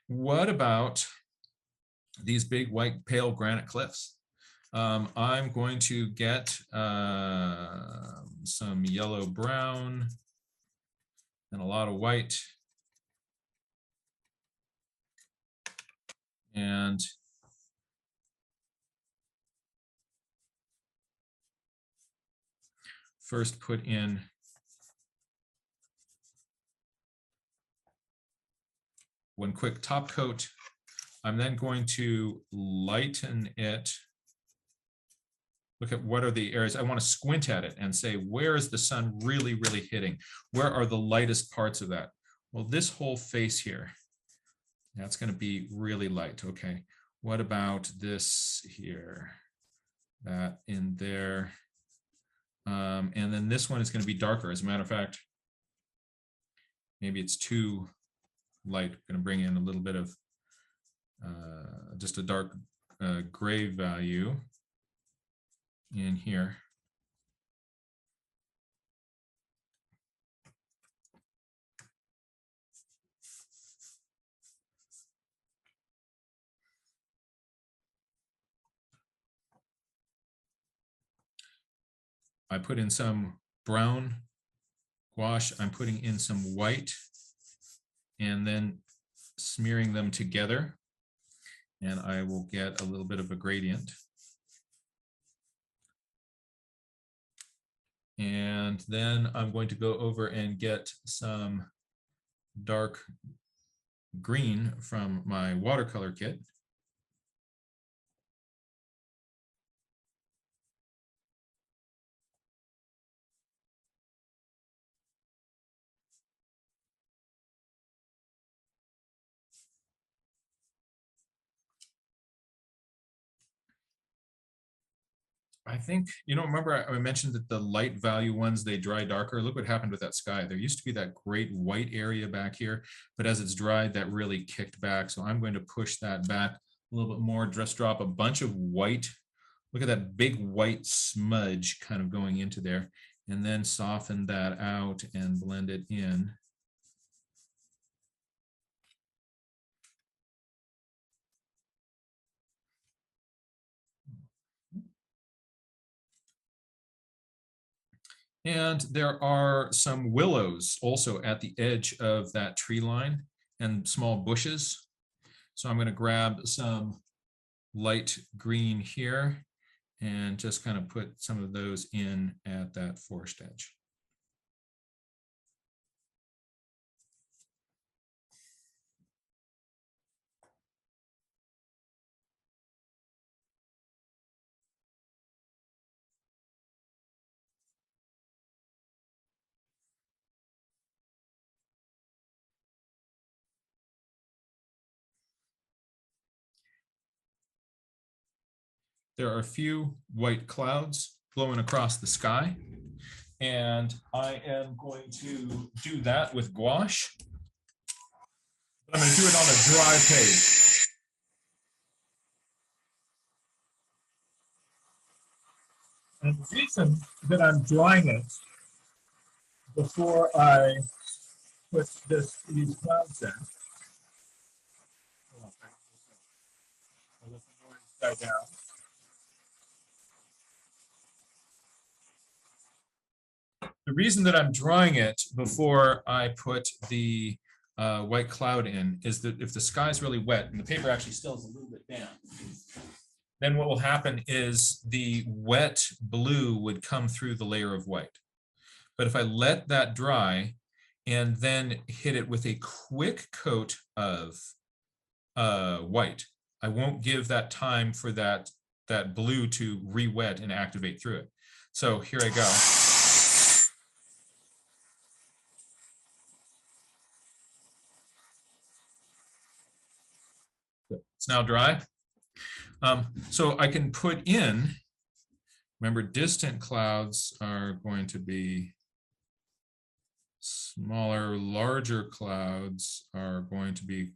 What about these big white pale granite cliffs? I'm going to get some yellow brown and a lot of white. And first put in one quick top coat. I'm then going to lighten it. Look at what are the areas. I want to squint at it and say, where is the sun really, really hitting? Where are the lightest parts of that? Well, this whole face here, that's going to be really light. Okay. What about this here? That in there. And then this one is going to be darker. As a matter of fact, maybe it's too light. Going to bring in a little bit of just a dark gray value in here. I put in some brown gouache. I'm putting in some white and then smearing them together. And I will get a little bit of a gradient. And then I'm going to go over and get some dark green from my watercolor kit. I think, you know, remember I mentioned that the light value ones, they dry darker. Look what happened with that sky. There used to be that great white area back here, but as it's dried, that really kicked back. So I'm going to push that back a little bit more, just drop a bunch of white. Look at that big white smudge kind of going into there, and then soften that out and blend it in. And there are some willows also at the edge of that tree line and small bushes. So I'm going to grab some light green here and just kind of put some of those in at that forest edge. There are a few white clouds blowing across the sky, and I am going to do that with gouache. I'm going to do it on a dry page. And the reason that I'm drying it before I put these clouds in, I'll let the noise die down. The reason that I'm drying it before I put the white cloud in is that if the sky is really wet and the paper actually still is a little bit damp, then what will happen is the wet blue would come through the layer of white. But if I let that dry and then hit it with a quick coat of white, I won't give that time for that blue to re-wet and activate through it. So here I go. It's now dry. So I can put in, remember, distant clouds are going to be smaller, larger clouds are going to be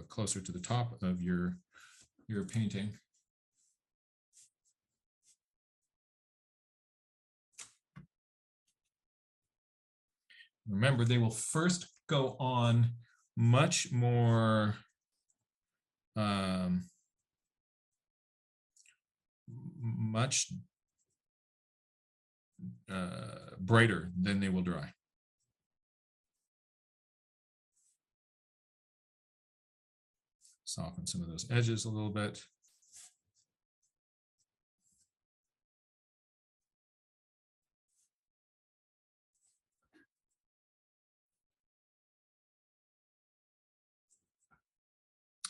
closer to the top of your painting. Remember, they will first go on much more much brighter than they will dry. Soften some of those edges a little bit.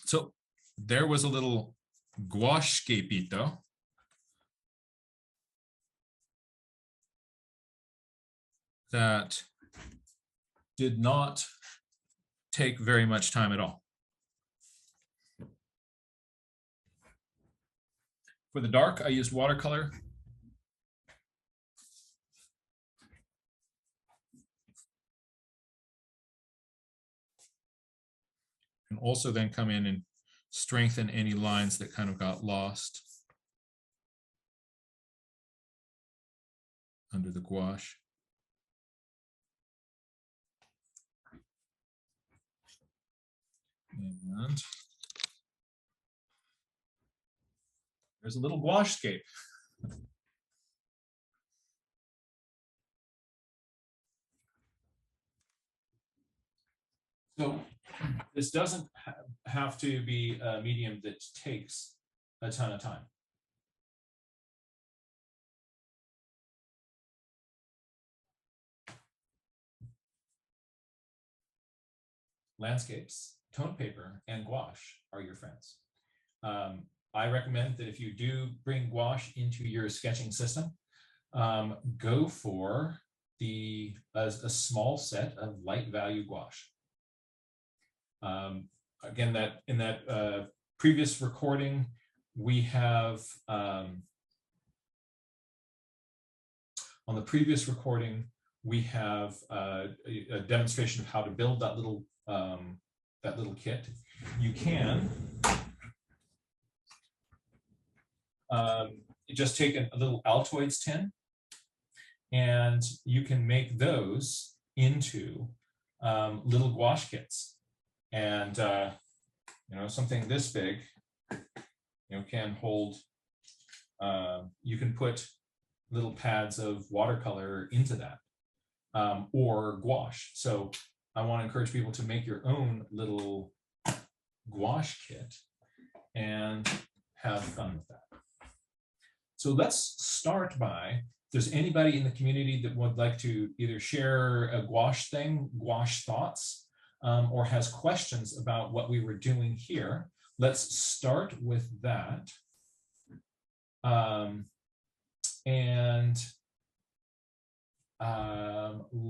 So there was a little Landscapitos that did not take very much time at all. For the dark, I used watercolor. And also then come in and strengthen any lines that kind of got lost under the gouache. And there's a little gouache scape. So this doesn't have to be a medium that takes a ton of time. Landscapes, tone paper, and gouache are your friends. I recommend that if you do bring gouache into your sketching system, go for a small set of light value gouache. Again, that in that previous recording, we have On the previous recording, we have a demonstration of how to build that little kit. You can just take a little Altoids tin, and you can make those into little gouache kits. And something this big, can hold. You can put little pads of watercolor into that, or gouache. So I want to encourage people to make your own little gouache kit and have fun with that. So let's start by, if there's anybody in the community that would like to either share a gouache thoughts, or has questions about what we were doing here, let's start with that.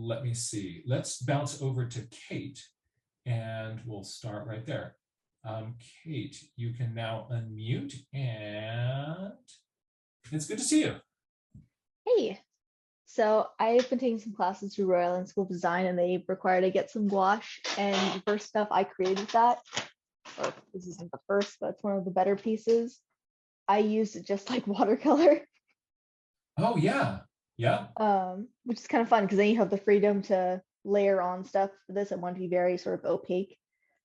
Let me see. Let's bounce over to Kate, and we'll start right there. Kate, you can now unmute, and it's good to see you. Hey, so I've been taking some classes through Royal Island School of Design, and they require to get some gouache. And the first stuff I created that, or this isn't the first, but it's one of the better pieces. I used it just like watercolor. Oh yeah, yeah. Which is kind of fun because then you have the freedom to layer on stuff for this. I want to be very sort of opaque.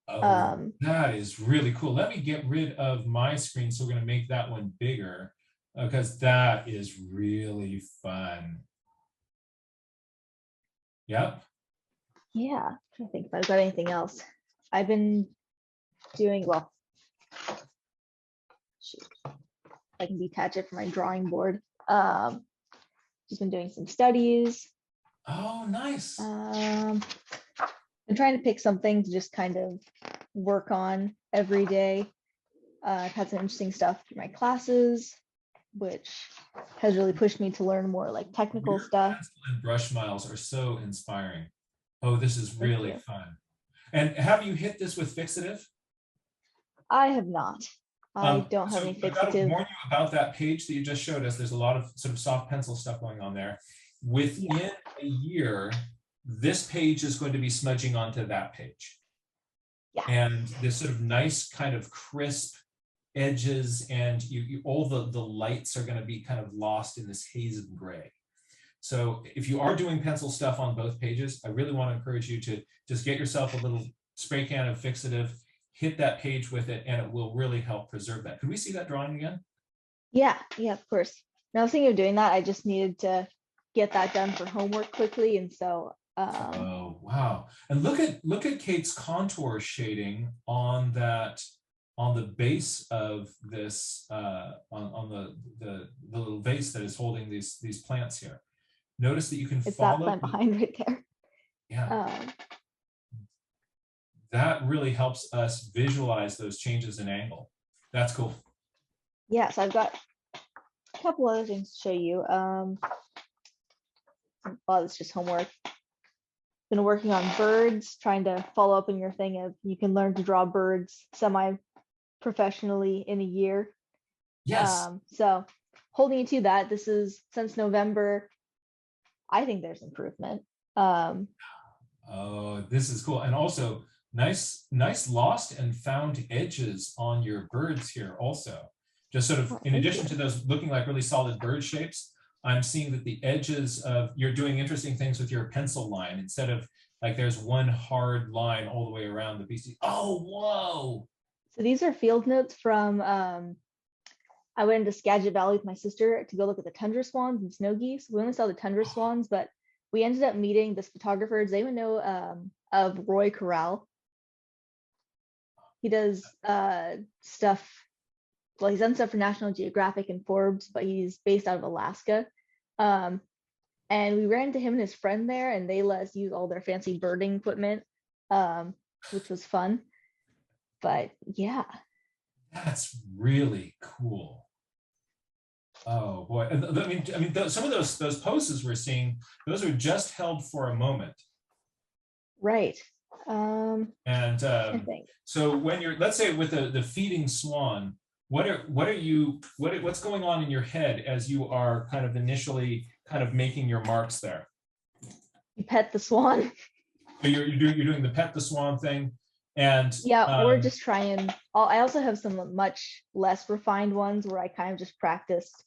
Oh, that is really cool. Let me get rid of my screen, so we're going to make that one bigger, because that is really fun. Yep. Yeah, I'm trying to think if I've got anything else. I've been doing, well, shoot, I can detach it from my drawing board. Just been doing some studies. Oh, nice. I'm trying to pick something to just kind of work on every day. I've had some interesting stuff through my classes, which has really pushed me to learn more like technical Your stuff. pencil and brush miles are so inspiring. Oh, this is really Thank you. fun. And have you hit this with fixative? I have not. I don't have any I got to fixative. warn you about that page that you just showed us. There's a lot of sort of soft pencil stuff going on there. Within a year, this page is going to be smudging onto that page. Yeah. And this sort of nice kind of crisp edges, and all the lights are going to be kind of lost in this haze of gray. So if you are doing pencil stuff on both pages, I really want to encourage you to just get yourself a little spray can of fixative, hit that page with it, and it will really help preserve that. Could we see that drawing again? Yeah, of course. Now I was thinking of doing that. I just needed to get that done for homework quickly, and so oh wow. And look at Kate's contour shading on that, on the base of this, on the little vase that is holding these plants here. Notice that you can it's follow that plant behind right there. Yeah. That really helps us visualize those changes in angle. That's cool. Yeah, so I've got a couple other things to show you. Well, it's just homework. Been working on birds, trying to follow up on your thing of you can learn to draw birds semi-professionally in a year. Yes. So holding you to that, this is since November. I think there's improvement. Oh, this is cool. And also nice lost and found edges on your birds here also. Just sort of, in addition to those looking like really solid bird shapes, I'm seeing that the edges of, you're doing interesting things with your pencil line, instead of like there's one hard line all the way around the piece. Oh, whoa. So these are field notes from, I went into Skagit Valley with my sister to go look at the tundra swans and snow geese. We only saw the tundra swans, but we ended up meeting this photographer. Does anyone know of Roy Corral? He does stuff, well, he's done stuff for National Geographic and Forbes, but he's based out of Alaska. And we ran into him and his friend there, and they let us use all their fancy birding equipment, which was fun. But yeah. That's really cool. Oh boy. I mean, some of those poses we're seeing, those are just held for a moment. Right. So when you're, let's say with the feeding swan, what's going on in your head as you are kind of initially kind of making your marks there? You pet the swan. So you're doing the pet the swan thing, and Yeah, or just try and I also have some much less refined ones where I kind of just practiced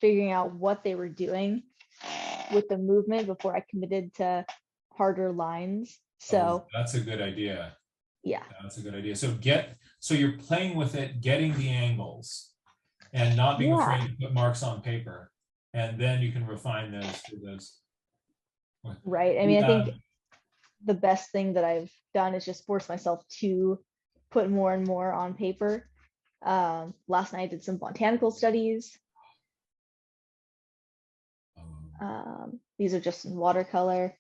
figuring out what they were doing with the movement before I committed to harder lines. So that's a good idea. yeah, That's a good idea. So you're playing with it, getting the angles, and not being Yeah. afraid to put marks on paper, and then you can refine those to those. Right. I mean, I think the best thing that I've done is just force myself to put more and more on paper. Last night I did some botanical studies. These are just in watercolor.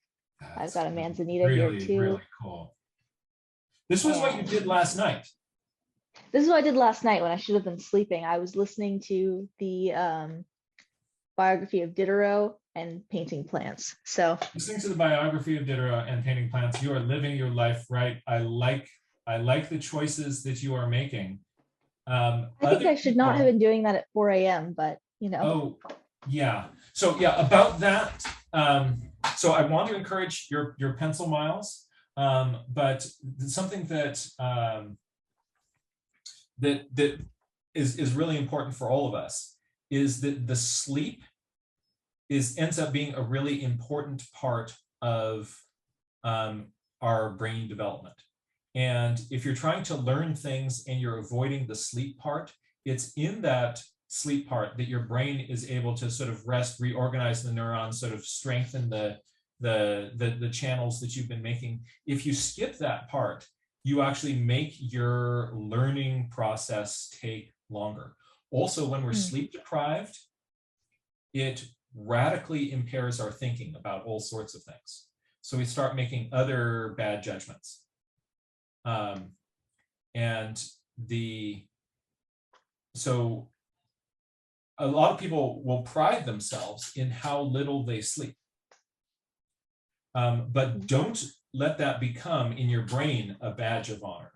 I've got a manzanita here too. Really cool. This was what you did last night. This is what I did last night when I should have been sleeping. I was listening to the biography of Diderot and painting plants. So Listening to the biography of Diderot and painting plants, you are living your life right. I like the choices that you are making. I think I should not have been doing that at 4 a.m., but you know. Oh, yeah. So yeah, about that. So I want to encourage your pencil miles, but something that that is really important for all of us is that the sleep ends up being a really important part of our brain development. And if you're trying to learn things and you're avoiding the sleep part, it's in that sleep part that your brain is able to sort of rest, reorganize the neurons, sort of strengthen the channels that you've been making. If you skip that part, you actually make your learning process take longer. Also, when we're sleep deprived, it radically impairs our thinking about all sorts of things. So we start making other bad judgments. So a lot of people will pride themselves in how little they sleep. But don't let that become in your brain a badge of honor,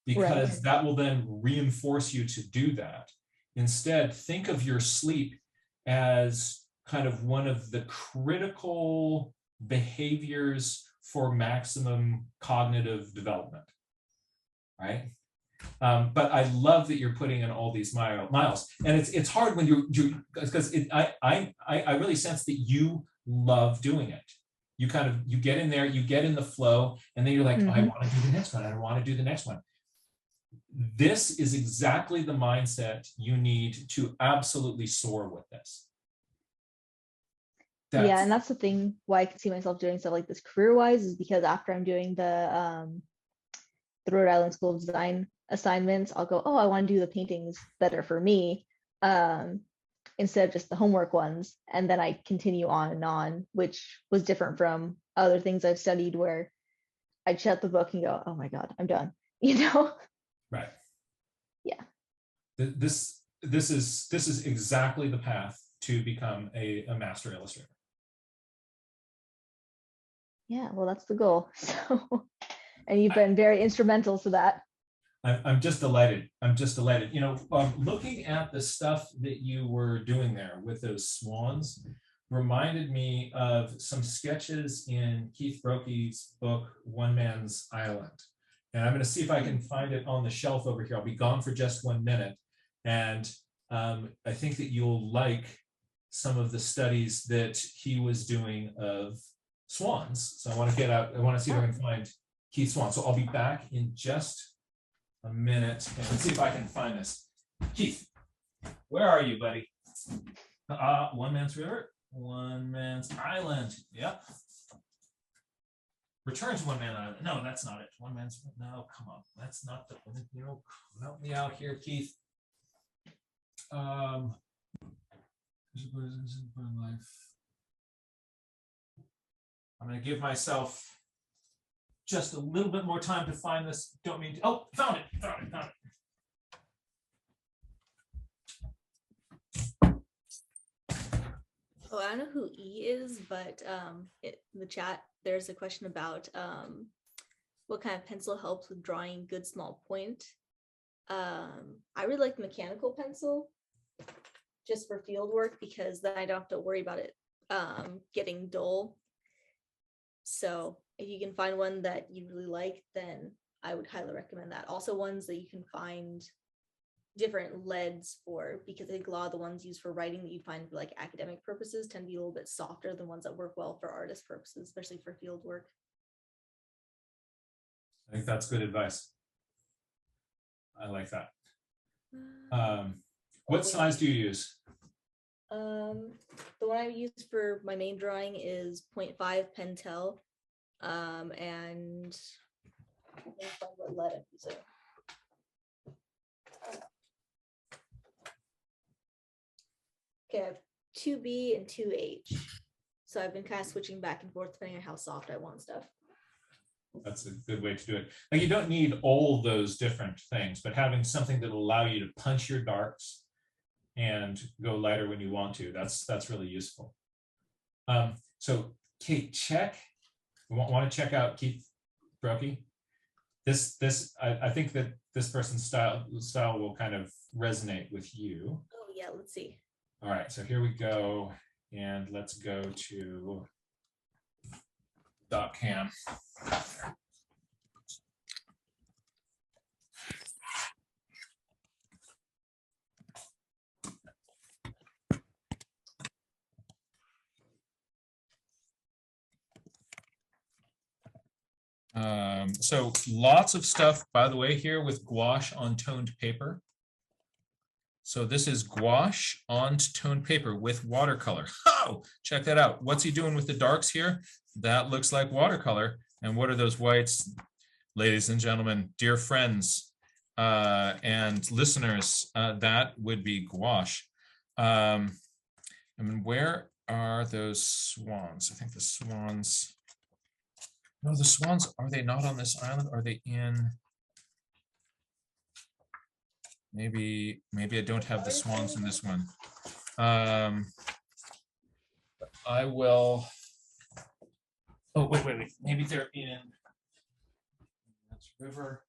because that will then reinforce you to do that. Instead, think of your sleep as kind of one of the critical behaviors for maximum cognitive development, right? But I love that you're putting in all these miles, and it's hard when you because I really sense that you love doing it. You get in there, you get in the flow, and then you're like, I want to do the next one. I want to do the next one. This is exactly the mindset you need to absolutely soar with this. Yeah, and that's the thing why I can see myself doing stuff like this career-wise, is because after I'm doing the Rhode Island School of Design assignments, I'll go, oh, I want to do the paintings that are for me, instead of just the homework ones. And then I continue on, which was different from other things I've studied where I'd shut the book and go, oh my God, I'm done, you know? Right. Yeah. This is exactly the path to become a master illustrator. Yeah, well, that's the goal. So, and you've been very instrumental to that. I'm just delighted. I'm just delighted. You know, looking at the stuff that you were doing there with those swans reminded me of some sketches in Keith Brokey's book, One Man's Island. And I'm going to see if I can find it on the shelf over here. I'll be gone for just 1 minute. And I think that you'll like some of the studies that he was doing of swans. So I want to I want to see if I can find Keith Swan. So I'll be back in just a minute and let's see if I can find this. Keith, where are you, buddy? One Man's River, One Man's Island. Yep. Return to One Man Island. No, that's not it. One Man's. No, come on. That's not the. You know, help me out here, Keith. Life. I'm going to give myself just a little bit more time to find this. Don't mean to. Oh, found it. Found it. Oh, I don't know who E is, but in the chat, there's a question about what kind of pencil helps with drawing good small point. I really like the mechanical pencil. just for field work, because then I don't have to worry about it getting dull. So if you can find one that you really like, then I would highly recommend that. Also ones that you can find different leads for, because I think a lot of the ones used for writing that you find for like academic purposes tend to be a little bit softer than ones that work well for artist purposes, especially for field work. I think that's good advice. I like that. What size do you use? The one I use for my main drawing is 0.5 Pentel, and let me find what lead I'm using. Okay, I have 2B and 2H. So I've been kind of switching back and forth depending on how soft I want stuff. That's a good way to do it. Like, you don't need all those different things, but having something that'll allow you to punch your darks and go lighter when you want to, that's really useful. So Kate, check. We want to check out Keith Brokey. I think that this person's style will kind of resonate with you. Oh yeah, let's see. All right, so here we go, and let's go to .cam. So lots of stuff, by the way, here with gouache on toned paper. So this is gouache on toned paper with watercolor. Oh, check that out. What's he doing with the darks here? That looks like watercolor. And what are those whites? Ladies and gentlemen, dear friends and listeners, that would be gouache. I mean, where are those swans? I think the swans. No, the swans, are they not on this island? Are they in? Maybe I don't have the swans in this one. I will. Oh, wait. Maybe they're in. That's river.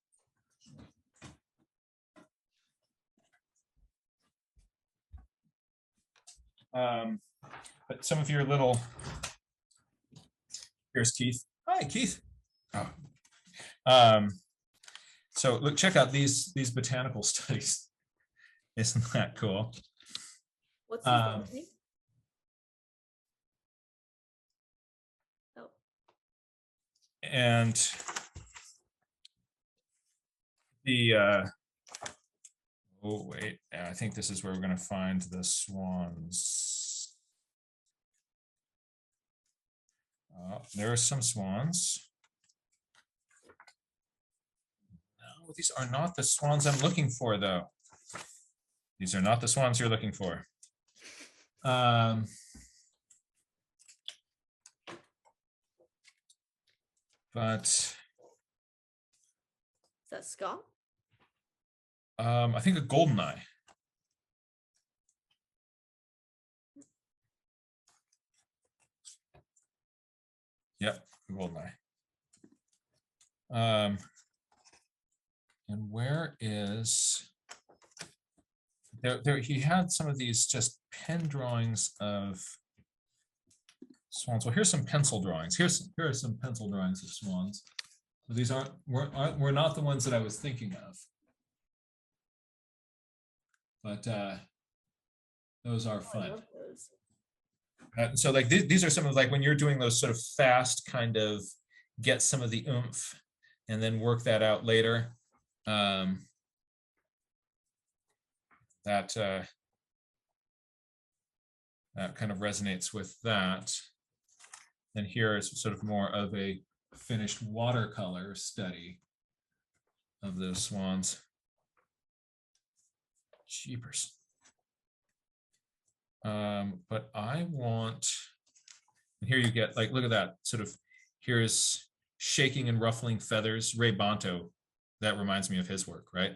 But some of your little. Here's Keith. Hi, Keith. Oh. So look, check out these botanical studies. Isn't that cool? What's this name? Oh. And the oh wait, I think this is where we're going to find the swans. There are some swans. No, these are not the swans I'm looking for, though. These are not the swans you're looking for. But is that Scott? I think a golden eye. Yep, golden eye. And where is there? He had some of these just pen drawings of swans. Well, here's some pencil drawings. Here are some pencil drawings of swans. So these were not the ones that I was thinking of. But those are fun. I love those. So like these are some of like when you're doing those sort of fast kind of get some of the oomph and then work that out later. That kind of resonates with that. And here is sort of more of a finished watercolor study of those swans. Jeepers. But I want, and here you get like, look at that sort of, here's shaking and ruffling feathers. Ray Bonto, that reminds me of his work, right?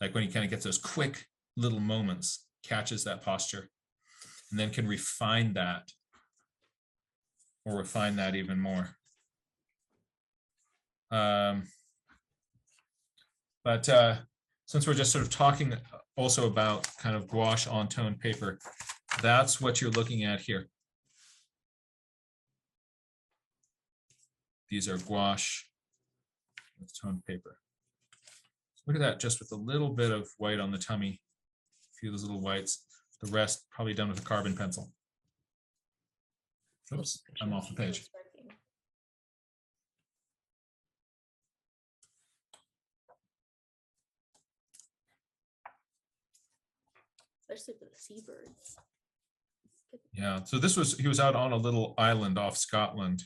Like when he kind of gets those quick little moments, catches that posture, and then can refine that or refine that even more. But since we're just sort of talking also about kind of gouache on toned paper. That's what you're looking at here. These are gouache with toned paper. Look at that, just with a little bit of white on the tummy. A few of those little whites. The rest probably done with a carbon pencil. Oops, I'm off the page. Especially for the seabirds. Yeah, so this was, he was out on a little island off Scotland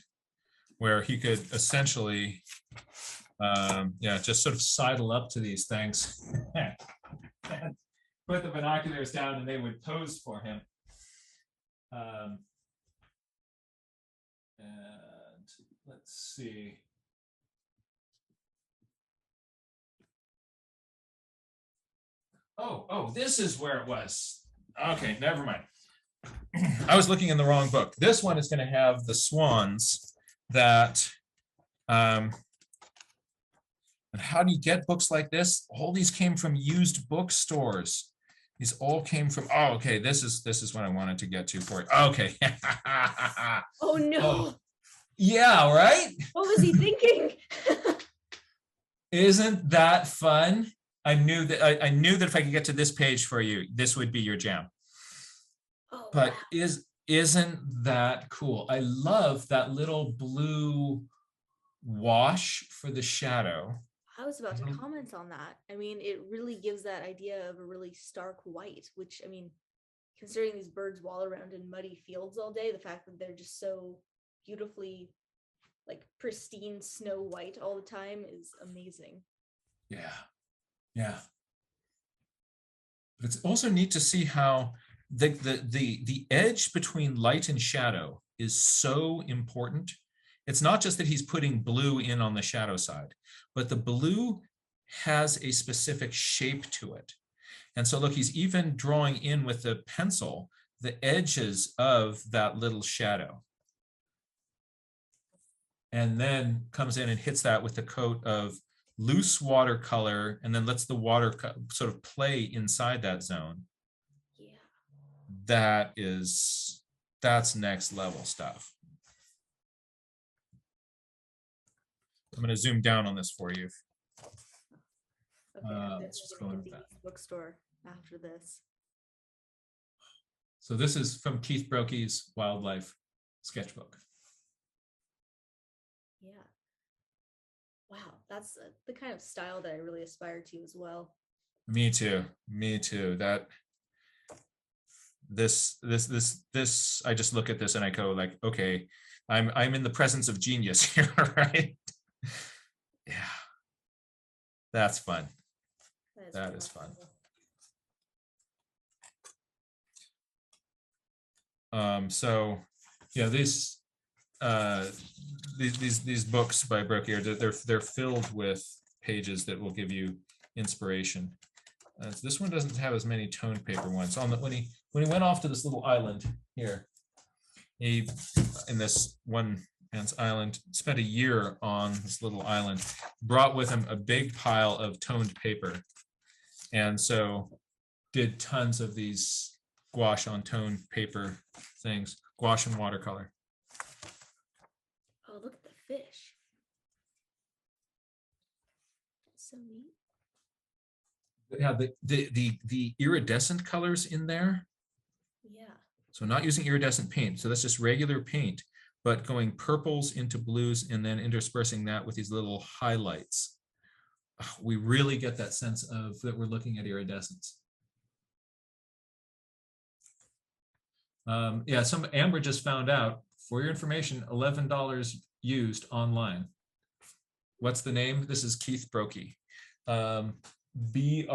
where he could essentially, yeah, just sort of sidle up to these things and put the binoculars down and they would pose for him. And let's see. Oh, this is where it was. Okay, never mind. I was looking in the wrong book. This one is going to have the swans that, and how do you get books like this? All these came from used bookstores. These all came from, oh, okay, this is what I wanted to get to for you. Okay. Oh no. Oh, yeah, right? What was he thinking? Isn't that fun? I knew that if I could get to this page for you, this would be your jam. Oh, But wow. isn't that cool? I love that little blue wash for the shadow. I was about to comment on that. I mean, it really gives that idea of a really stark white, which, I mean, considering these birds waddle around in muddy fields all day, the fact that they're just so beautifully, like, pristine snow white all the time is amazing. Yeah, yeah. But it's also neat to see how the edge between light and shadow is so important. It's not just that he's putting blue in on the shadow side, but the blue has a specific shape to it. And so look, he's even drawing in with the pencil the edges of that little shadow. And then comes in and hits that with the coat of loose watercolor, and then lets the water sort of play inside that zone. Yeah. That's next level stuff. I'm going to zoom down on this for you. Okay, I'm Let's just definitely go gonna into hit the bookstore after this. So this is from Keith Brokey's Wildlife Sketchbook. Yeah. Wow, that's the kind of style that I really aspire to as well. Me too. Me too. That this I just look at this and I go like, okay, I'm in the presence of genius here, right? Yeah. That's fun. That is fun. So yeah, these books by Brokey are they're filled with pages that will give you inspiration. This one doesn't have as many toned paper ones. On the when he went off to this little island here, he in this one man's island spent a year on this little island, brought with him a big pile of toned paper, and so did tons of these gouache on toned paper things, gouache and watercolor. Oh, look at the fish. That's so neat. Yeah, the iridescent colors in there. Yeah. So not using iridescent paint. So that's just regular paint, but going purples into blues and then interspersing that with these little highlights. We really get that sense of that we're looking at iridescence. Yeah, Amber just found out, for your information, $11 used online. What's the name? This is Keith Brokey. Brockie.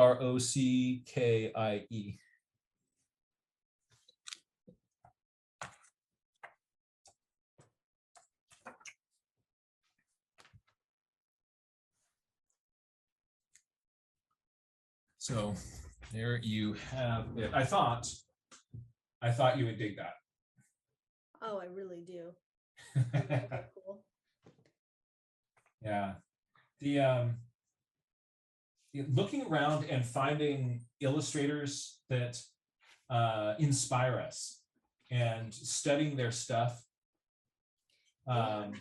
So there you have it. I thought you would dig that. Oh, I really do. Cool. Yeah. looking around and finding illustrators that inspire us and studying their stuff. I've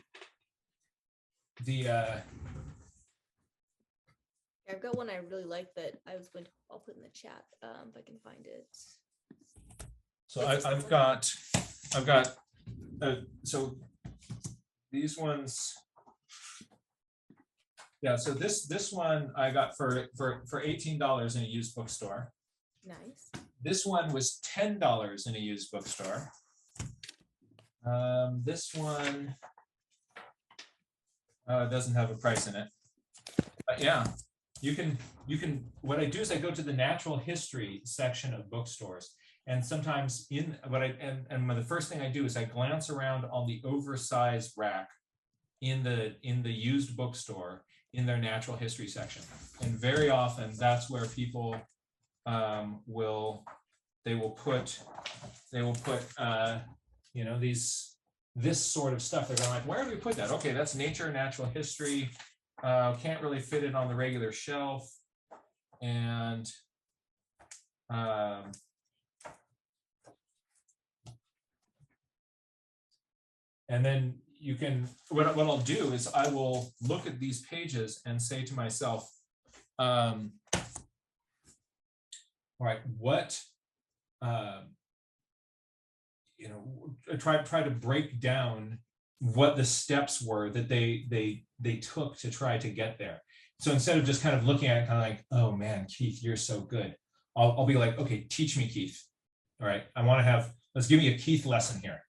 got one I really like that I'll put in the chat if I can find it. So I've got so these ones. Yeah, so this one I got for $18 in a used bookstore. Nice. This one was $10 in a used bookstore. This one doesn't have a price in it. But yeah, you can, what I do is I go to the natural history section of bookstores. And sometimes the first thing I do is I glance around on the oversized rack in the used bookstore in their natural history section. And very often that's where people will put you know, this sort of stuff. They're going like, where do we put that? Okay, that's nature, natural history. Can't really fit it on the regular shelf. And then you can, what I'll do is I will look at these pages and say to myself, all right, what, you know, try to break down what the steps were that they took to try to get there. So instead of just kind of looking at it kind of like, oh man, Keith, you're so good. I'll be like, okay, teach me, Keith. All right, let's give me a Keith lesson here.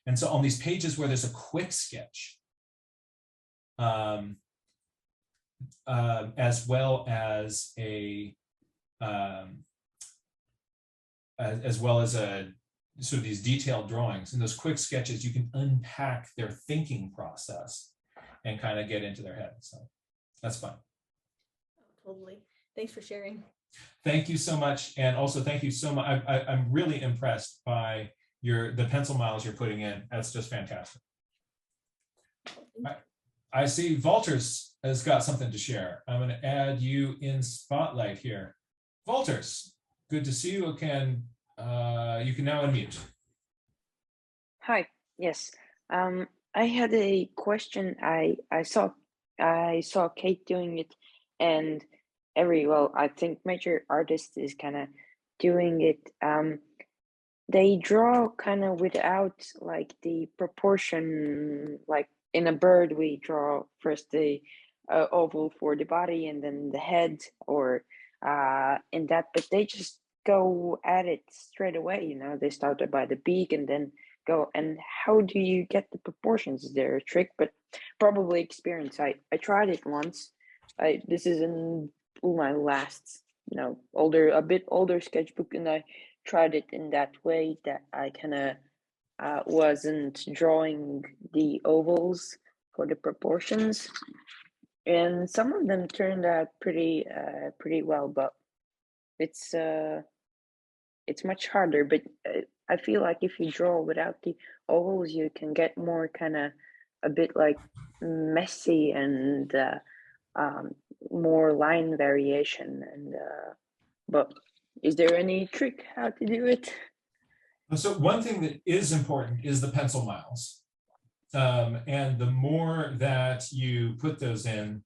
And so on these pages where there's a quick sketch, as well as a sort of these detailed drawings, and those quick sketches, you can unpack their thinking process and kind of get into their head. So that's fun. Oh, totally. Thanks for sharing. Thank you so much. And also thank you so much. I'm really impressed by the pencil miles you're putting in. That's just fantastic. I see Walters has got something to share. I'm going to add you in Spotlight here. Walters, good to see you. You can now unmute. Hi. Yes. I had a question. I saw Kate doing it, and I think major artist is kind of doing it. They draw kind of without like the proportion, like in a bird, we draw first the oval for the body and then the head, or in that, but they just go at it straight away. You know, they started by the beak and then go. And how do you get the proportions? Is there a trick? But probably experience. I tried it once. This is in my last, a bit older sketchbook, and I tried it in that way that I kind of wasn't drawing the ovals for the proportions, and some of them turned out pretty well, but it's much harder. But I feel like if you draw without the ovals, you can get more kind of a bit like messy and more line variation. And but is there any trick how to do it? So one thing that is important is the pencil miles. And the more that you put those in,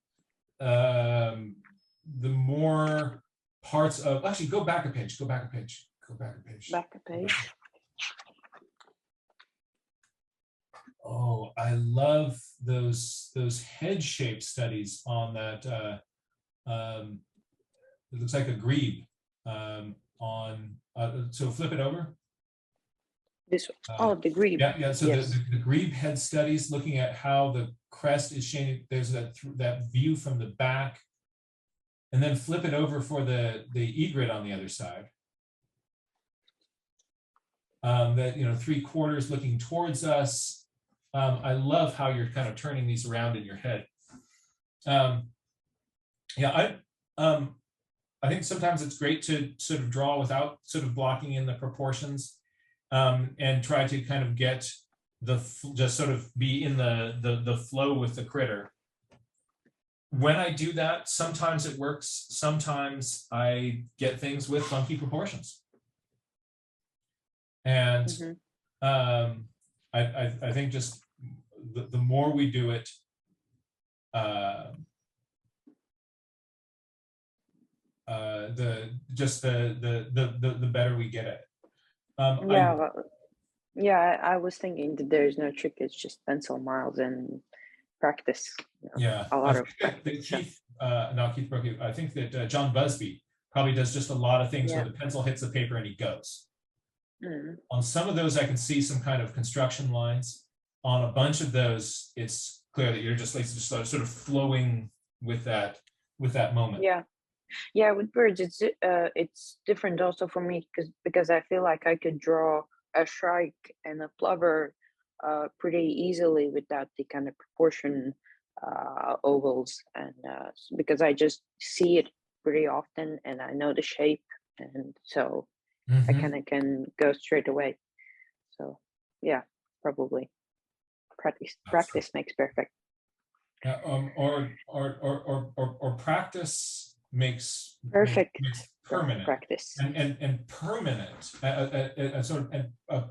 the more parts of, actually go back a page. Back a page. Oh, I love those head shape studies on that. It looks like a grebe so flip it over. This one. The grebe. Yeah. So yes. the grebe head studies, looking at how the crest is shaded. There's that view from the back, and then flip it over for the egret on the other side. That 3/4 looking towards us. I love how you're kind of turning these around in your head. I think sometimes it's great to sort of draw without sort of blocking in the proportions, and try to kind of get just sort of be in the flow with the critter. when I do that, sometimes it works. Sometimes I get things with funky proportions. And I think just the more we do it, the better we get at it. I was thinking that there's no trick. It's just pencil miles and practice. Yeah, a lot of practice. Keith, not Keith Brooke, I think that John Busby probably does just a lot of things where the pencil hits the paper and he goes. On some of those, I can see some kind of construction lines. On a bunch of those, it's clear that you're just like sort of flowing with that moment. Yeah, with birds, it's different also for me because I feel like I could draw a shrike and a plover pretty easily without the kind of proportion ovals, and because I just see it pretty often and I know the shape, and so I kind of can go straight away. So yeah, probably practice makes perfect. Or practice makes perfect. Makes permanent practice. And permanent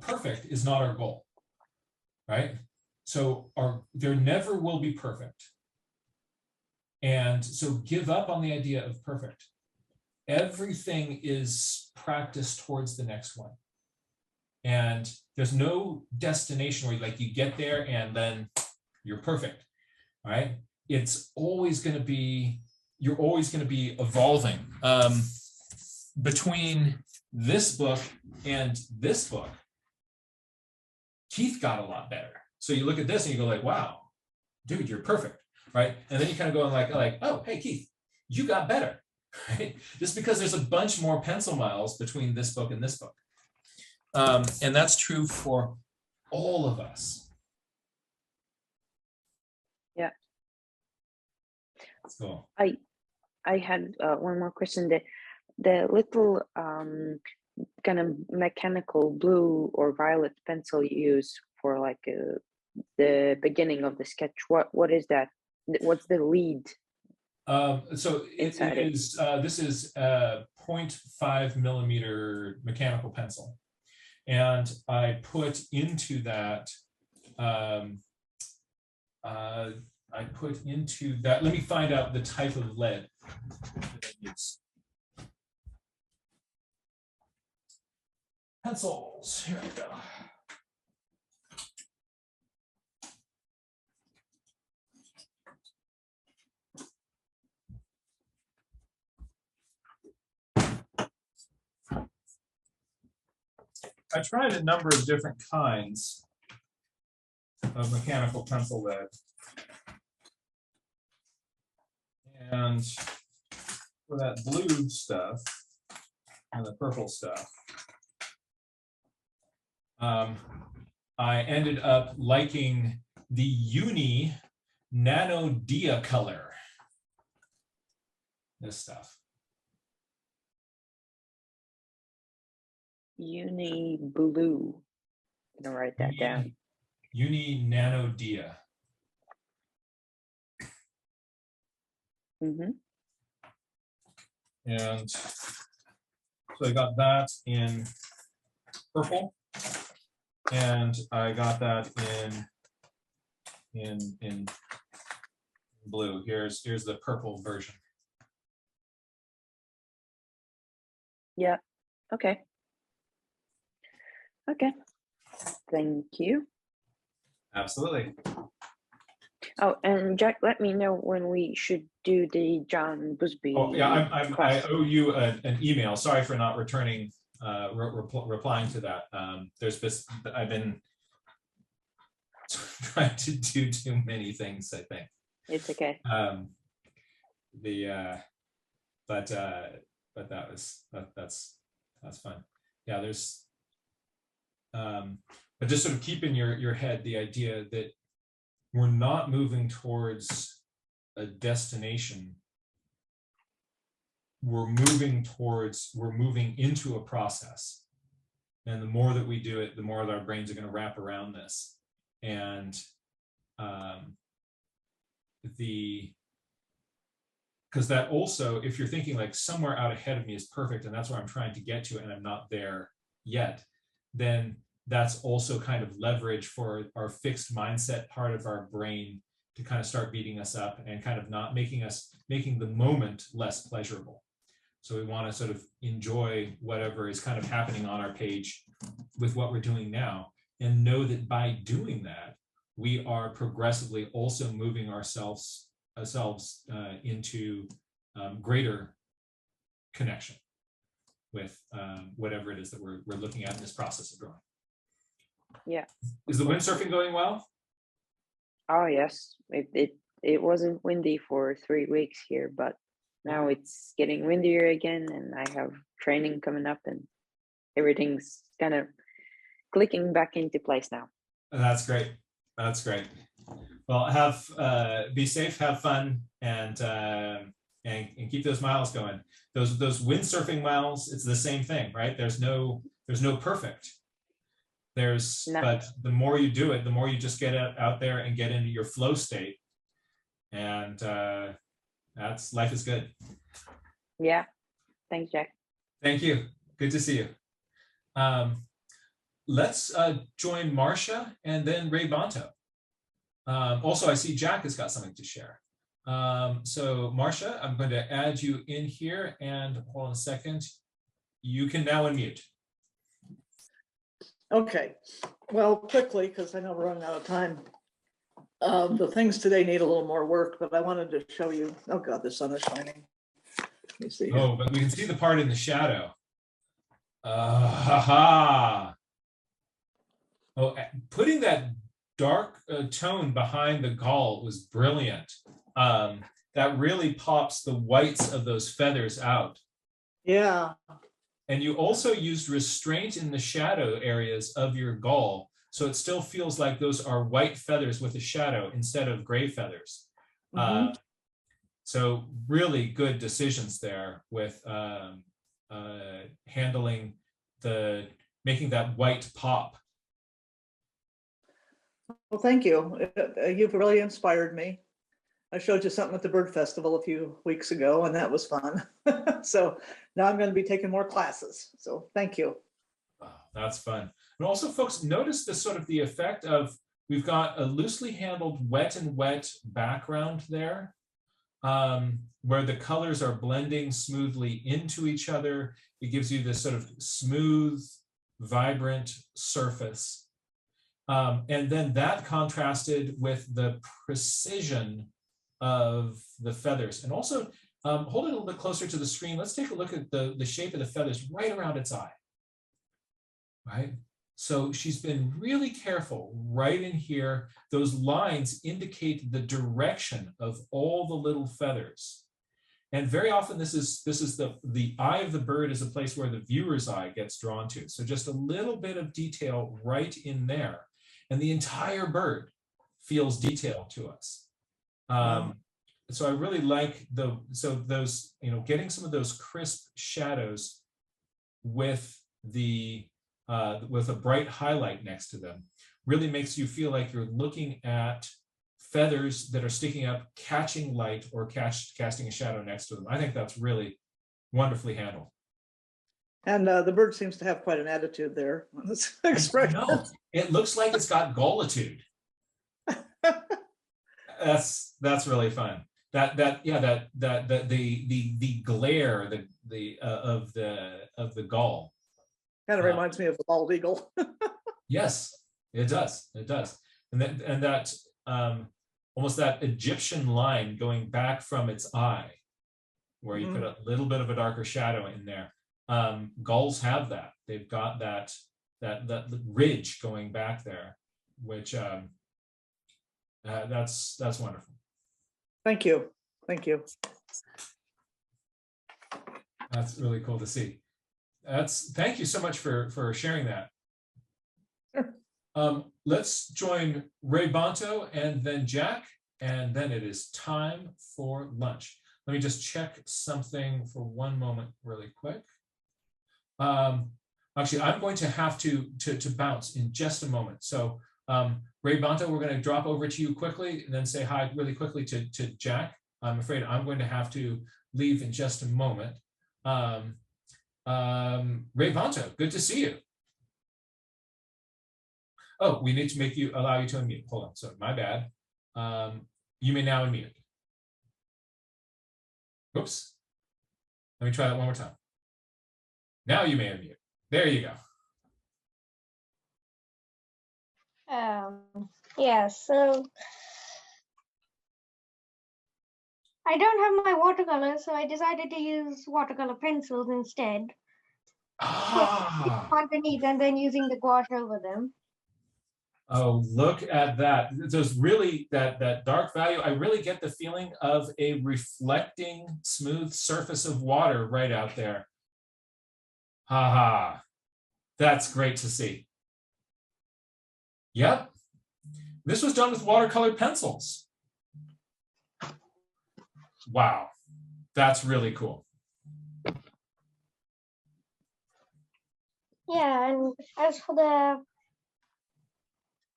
perfect is not our goal, right? So there never will be perfect, and so give up on the idea of perfect. Everything is practice towards the next one, and there's no destination where you get there and then you're perfect, right? It's always going to be, you're always going to be evolving. Between this book and this book, Keith got a lot better. So you look at this and you go like, wow, dude, you're perfect, right? And then you kind of go like, oh, hey, Keith, you got better, right? Just because there's a bunch more pencil miles between this book and this book. And that's true for all of us. Yeah. Cool. I had one more question. The little kind of mechanical blue or violet pencil you use for like the beginning of the sketch, what is that? What's the lead? So it is this is a 0.5 millimeter mechanical pencil, and I put into that let me find out the type of lead that I use. Pencils, here we go. I tried a number of different kinds of mechanical pencil lead. And for that blue stuff and the purple stuff, I ended up liking the Uni Nano Dia color. This stuff. Uni blue. I'm gonna write that down. Uni Nano Dia. And so I got that in purple, and I got that in blue. Here's the purple version. Yeah. Okay. Thank you. Absolutely. Oh, and Jack, let me know when we should do the John Busby. Oh yeah, I owe you an email. Sorry for not returning, replying to that. I've been trying to do too many things, I think. It's okay. But that's fun. Yeah, there's but just sort of keep in your head the idea that we're not moving towards a destination. We're moving into a process. And the more that we do it, the more that our brains are going to wrap around this. And because that also, if you're thinking like somewhere out ahead of me is perfect and that's where I'm trying to get to and I'm not there yet, then that's also kind of leverage for our fixed mindset part of our brain to kind of start beating us up and kind of not making the moment less pleasurable. So we want to sort of enjoy whatever is kind of happening on our page with what we're doing now, and know that by doing that, we are progressively also moving ourselves into greater connection with whatever it is that we're looking at in this process of drawing. Yeah. Is the windsurfing going well? Oh yes, it wasn't windy for 3 weeks here, but now it's getting windier again, and I have training coming up, and everything's kind of clicking back into place now. That's great. That's great. Well, be safe, have fun, and keep those miles going. Those windsurfing miles, it's the same thing, right? There's no perfect. But the more you do it, the more you just get out there and get into your flow state, and life is good. Yeah. Thanks, Jack. Thank you. Good to see you. Let's join Marcia and then Ray Bonto. Also, I see Jack has got something to share. So Marcia, I'm going to add you in here, and hold on a second. You can now unmute. Okay, well, quickly, because I know we're running out of time. The things today need a little more work, but I wanted to show you. Oh God, the sun is shining. Let me see. Oh, but we can see the part in the shadow. Ha. Oh, putting that dark tone behind the gull was brilliant. That really pops the whites of those feathers out. Yeah. And you also used restraint in the shadow areas of your gull, so it still feels like those are white feathers with a shadow instead of gray feathers. Mm-hmm. So really good decisions there with handling making that white pop. Well, thank you. You've really inspired me. I showed you something at the Bird Festival a few weeks ago, and that was fun. So now I'm going to be taking more classes. So thank you. Oh, that's fun. And also, folks, notice the effect of, we've got a loosely handled wet and wet background there, where the colors are blending smoothly into each other. It gives you this sort of smooth, vibrant surface. And then that contrasted with the precision of the feathers. And also, hold it a little bit closer to the screen. Let's take a look at the shape of the feathers right around its eye. Right? So she's been really careful right in here. Those lines indicate the direction of all the little feathers. And very often this is the eye of the bird is a place where the viewer's eye gets drawn to. So just a little bit of detail right in there. And the entire bird feels detailed to us. So I really like those, getting some of those crisp shadows with with a bright highlight next to them really makes you feel like you're looking at feathers that are sticking up, catching light, or casting a shadow next to them. I think that's really wonderfully handled. And the bird seems to have quite an attitude there on this expression. No, it looks like it's got gullitude. That's really fun. The glare of the gull Kind of reminds me of the bald eagle. Yes, it does. And that almost that Egyptian line going back from its eye, where you put a little bit of a darker shadow in there. Gulls have that. They've got that ridge going back there, which that's wonderful. Thank you. That's really cool to see. Thank you so much for sharing that. Sure. Let's join Ray Bonto and then Jack, and then it is time for lunch. Let me just check something for one moment really quick. Actually, I'm going to have to bounce in just a moment. So Ray Bonto, we're going to drop over to you quickly and then say hi really quickly to Jack. I'm afraid I'm going to have to leave in just a moment. Ray Vanto, good to see you. Oh, we need to allow you to unmute. Hold on, so my bad. You may now unmute. Oops. Let me try that one more time. Now you may unmute. There you go. Yeah, so I don't have my watercolor, so I decided to use watercolor pencils instead. Ah. Underneath and then using the gouache over them. Oh, look at that. There's really that dark value. I really get the feeling of a reflecting smooth surface of water right out there. Ha ha. That's great to see. Yep. This was done with watercolor pencils. Wow. That's really cool. Yeah, and as for the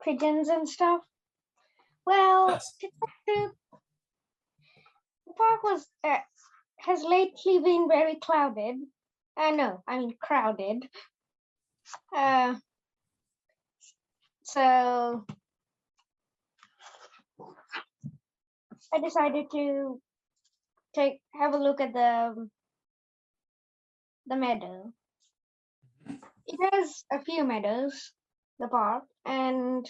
pigeons and stuff, well, Yes. the park has lately been very clouded. No, I mean crowded. So I decided to have a look at the meadow. It has a few meadows, the park, and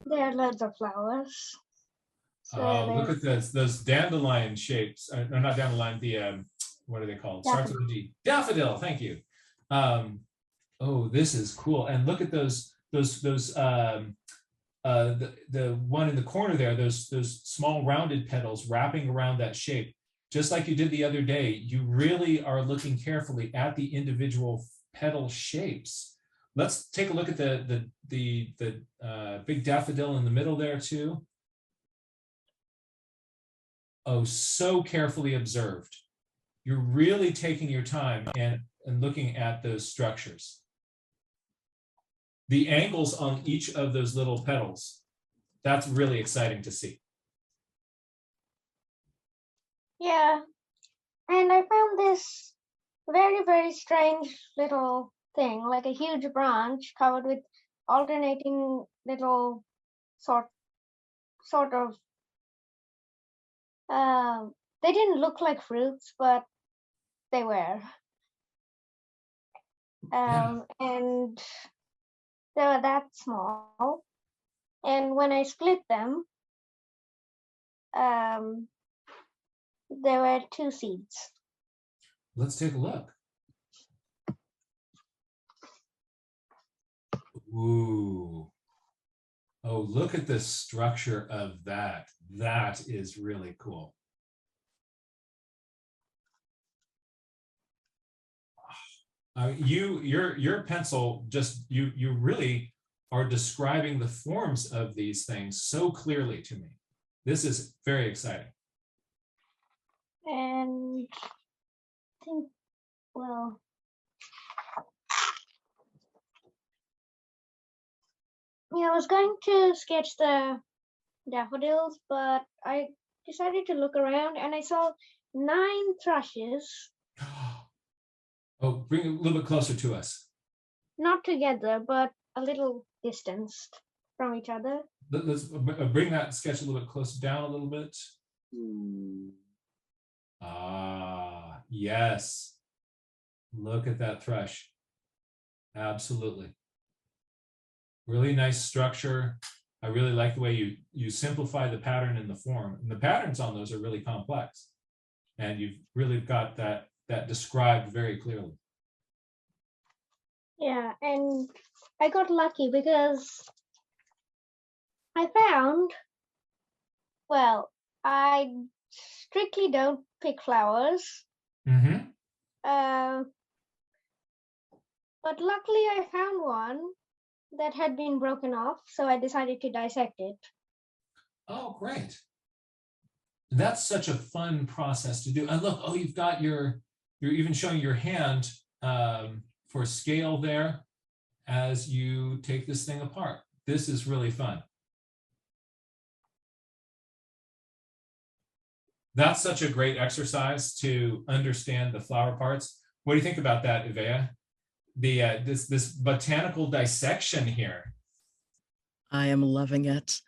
there are loads of flowers. So Look at this, those dandelion shapes. No, not dandelion, the, what are they called? Starts with a D. Daffodil, thank you. Oh, this is cool. And look at the one in the corner there, those small rounded petals wrapping around that shape. Just like you did the other day, you really are looking carefully at the individual petal shapes. Let's take a look at the big daffodil in the middle there too. Oh, so carefully observed. You're really taking your time and looking at those structures. The angles on each of those little petals, that's really exciting to see. yeah, and I found this very, very strange little thing, like a huge branch covered with alternating little sort of they didn't look like fruits, but they were. And they were that small. And when I split them, there were 2 seeds. Let's take a look. Ooh. Oh, look at the structure of that. That is really cool. Your pencil just, you really are describing the forms of these things so clearly to me. This is very exciting. And I think, well, yeah, I was going to sketch the daffodils, but I decided to look around and I saw 9 thrushes. Oh, bring it a little bit closer to us. Not together, but a little distanced from each other. Let's bring that sketch a little bit closer down a little bit. Ah, yes. Look at that thrush. Absolutely. Really nice structure. I really like the way you simplify the pattern and the form. And the patterns on those are really complex. And you've really got that described very clearly. Yeah, and I got lucky because I found, well, I strictly don't pick flowers. Mm-hmm. But luckily I found one that had been broken off, so I decided to dissect it. Oh, great. That's such a fun process to do. And look, oh, you're even showing your hand for scale there as you take this thing apart. This is really fun. That's such a great exercise to understand the flower parts. What do you think about that, Ivea? The this botanical dissection here. I am loving it,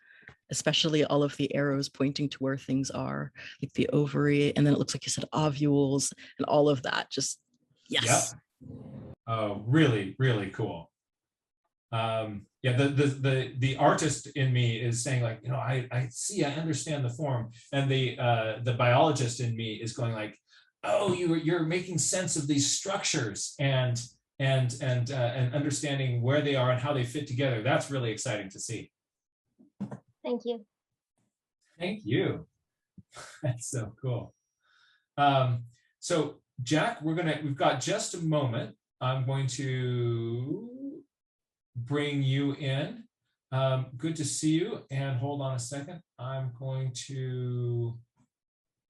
especially all of the arrows pointing to where things are, like the ovary, and then it looks like you said ovules and all of that. Just yes. Yep. Oh, really, really cool. Yeah, the artist in me is saying like, I see, I understand the form, and the biologist in me is going like, oh, you're making sense of these structures and understanding where they are and how they fit together. That's really exciting to see. Thank you. Thank you. That's so cool. So Jack, we've got just a moment. I'm going to bring you in. Good to see you. And hold on a second. I'm going to,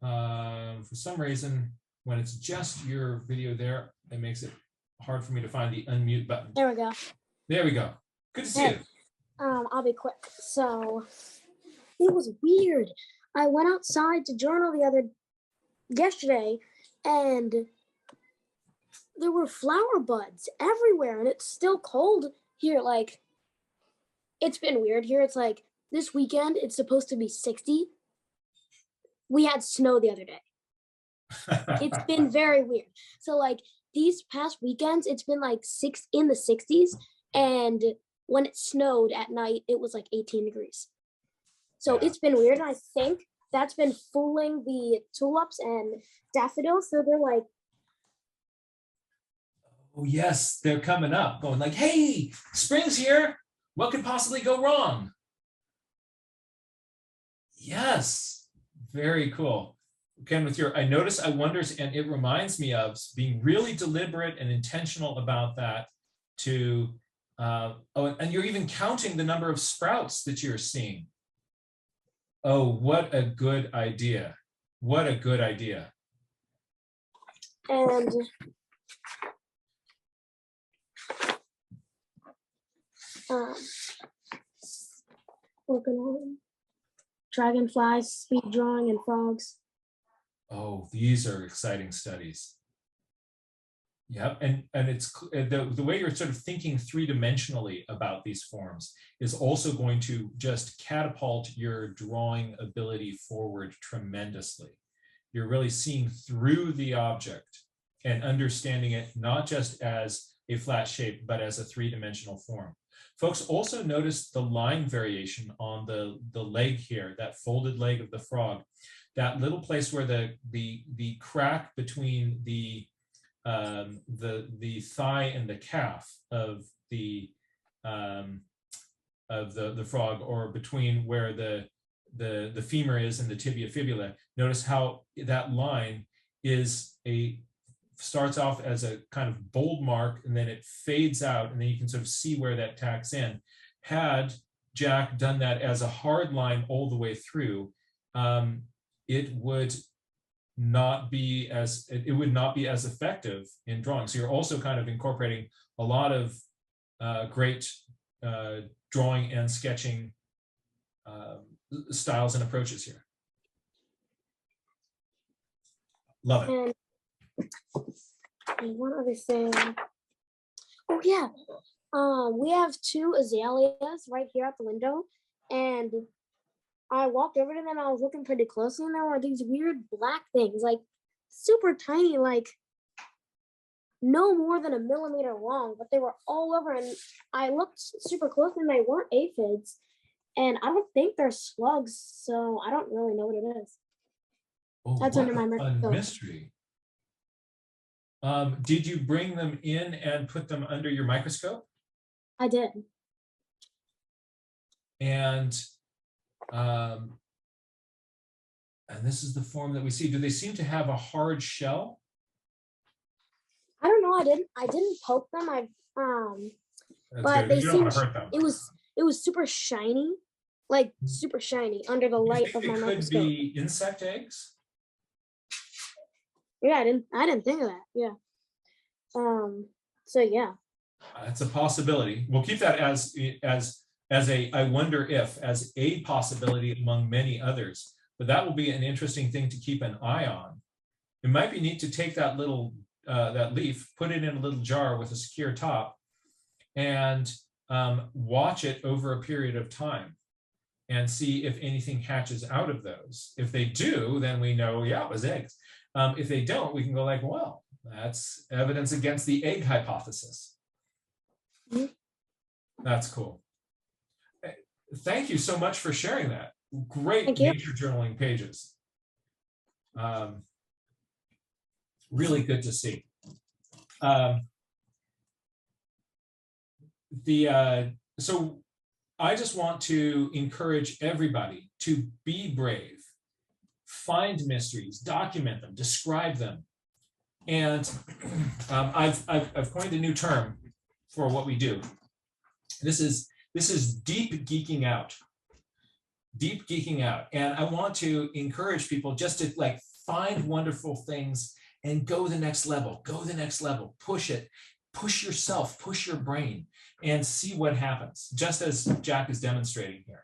for some reason, when it's just your video there, it makes it hard for me to find the unmute button. There we go. There we go. Good to see you. I'll be quick. So it was weird. I went outside to journal yesterday, and there were flower buds everywhere, and it's still cold here. Like, it's been weird here. It's like this weekend, it's supposed to be 60. We had snow the other day. It's been very weird. So like these past weekends, it's been like in the 60s, and when it snowed at night, it was like 18 degrees. So it's been weird, and I think that's been fooling the tulips and daffodils. So they're like, oh yes, they're coming up, going like, hey, spring's here. What could possibly go wrong? Yes, very cool. Ken, with your, I notice, I wonders, and it reminds me of being really deliberate and intentional about that to, oh, and you're even counting the number of sprouts that you're seeing. Oh, what a good idea. What a good idea. and working on dragonflies, speed drawing, and frogs. Oh, these are exciting studies. Yep, and it's the way you're sort of thinking three-dimensionally about these forms is also going to just catapult your drawing ability forward tremendously. You're really seeing through the object and understanding it not just as a flat shape, but as a three-dimensional form. Folks, also notice the line variation on the leg here, that folded leg of the frog, that little place where the crack between the thigh and the calf of the frog, or between where the femur is and the tibia fibula. Notice how that line starts off as a kind of bold mark, and then it fades out, and then you can sort of see where that tacks in. Had Jack done that as a hard line all the way through, it would not be as effective in drawing. So you're also kind of incorporating a lot of great drawing and sketching styles and approaches here. Love it. And one other thing. Oh yeah, we have 2 azaleas right here at the window, and I walked over to them and I was looking pretty closely, and there were these weird black things, like super tiny, like no more than 1 millimeter long, but they were all over, and I looked super close and they weren't aphids, and I don't think they're slugs, so I don't really know what it is. Oh, that's under my microscope. Mystery. Did you bring them in and put them under your microscope? I did. And this is the form that we see. Do they seem to have a hard shell? I don't know. I didn't poke them. But they seemed, it was super shiny, like super shiny under the light of my microscope. Could be insect eggs? Yeah, I didn't think of that. Yeah. So yeah. That's a possibility. We'll keep that as a I wonder if, as a possibility among many others. but that will be an interesting thing to keep an eye on. It might be neat to take that little that leaf, put it in a little jar with a secure top, and watch it over a period of time and see if anything hatches out of those. If they do, then we know, yeah, it was eggs. If they don't, we can go like, well, that's evidence against the egg hypothesis. That's cool. Thank you so much for sharing that. Great nature journaling pages. Really good to see. So I just want to encourage everybody to be brave, find mysteries, document them, describe them. And I've coined a new term for what we do. This is deep geeking out. Deep geeking out. And I want to encourage people just to like find wonderful things and go the next level, push it, push yourself, push your brain, and see what happens, just as Jack is demonstrating here.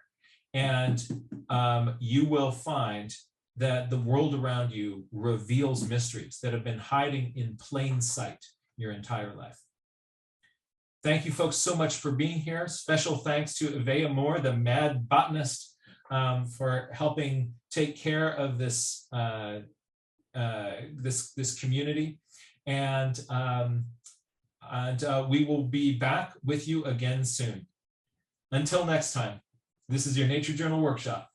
And you will find that the world around you reveals mysteries that have been hiding in plain sight your entire life. Thank you folks so much for being here. Special thanks to Evea Moore, the mad botanist, for helping take care of this this community. And we will be back with you again soon. Until next time, this is your Nature Journal Workshop.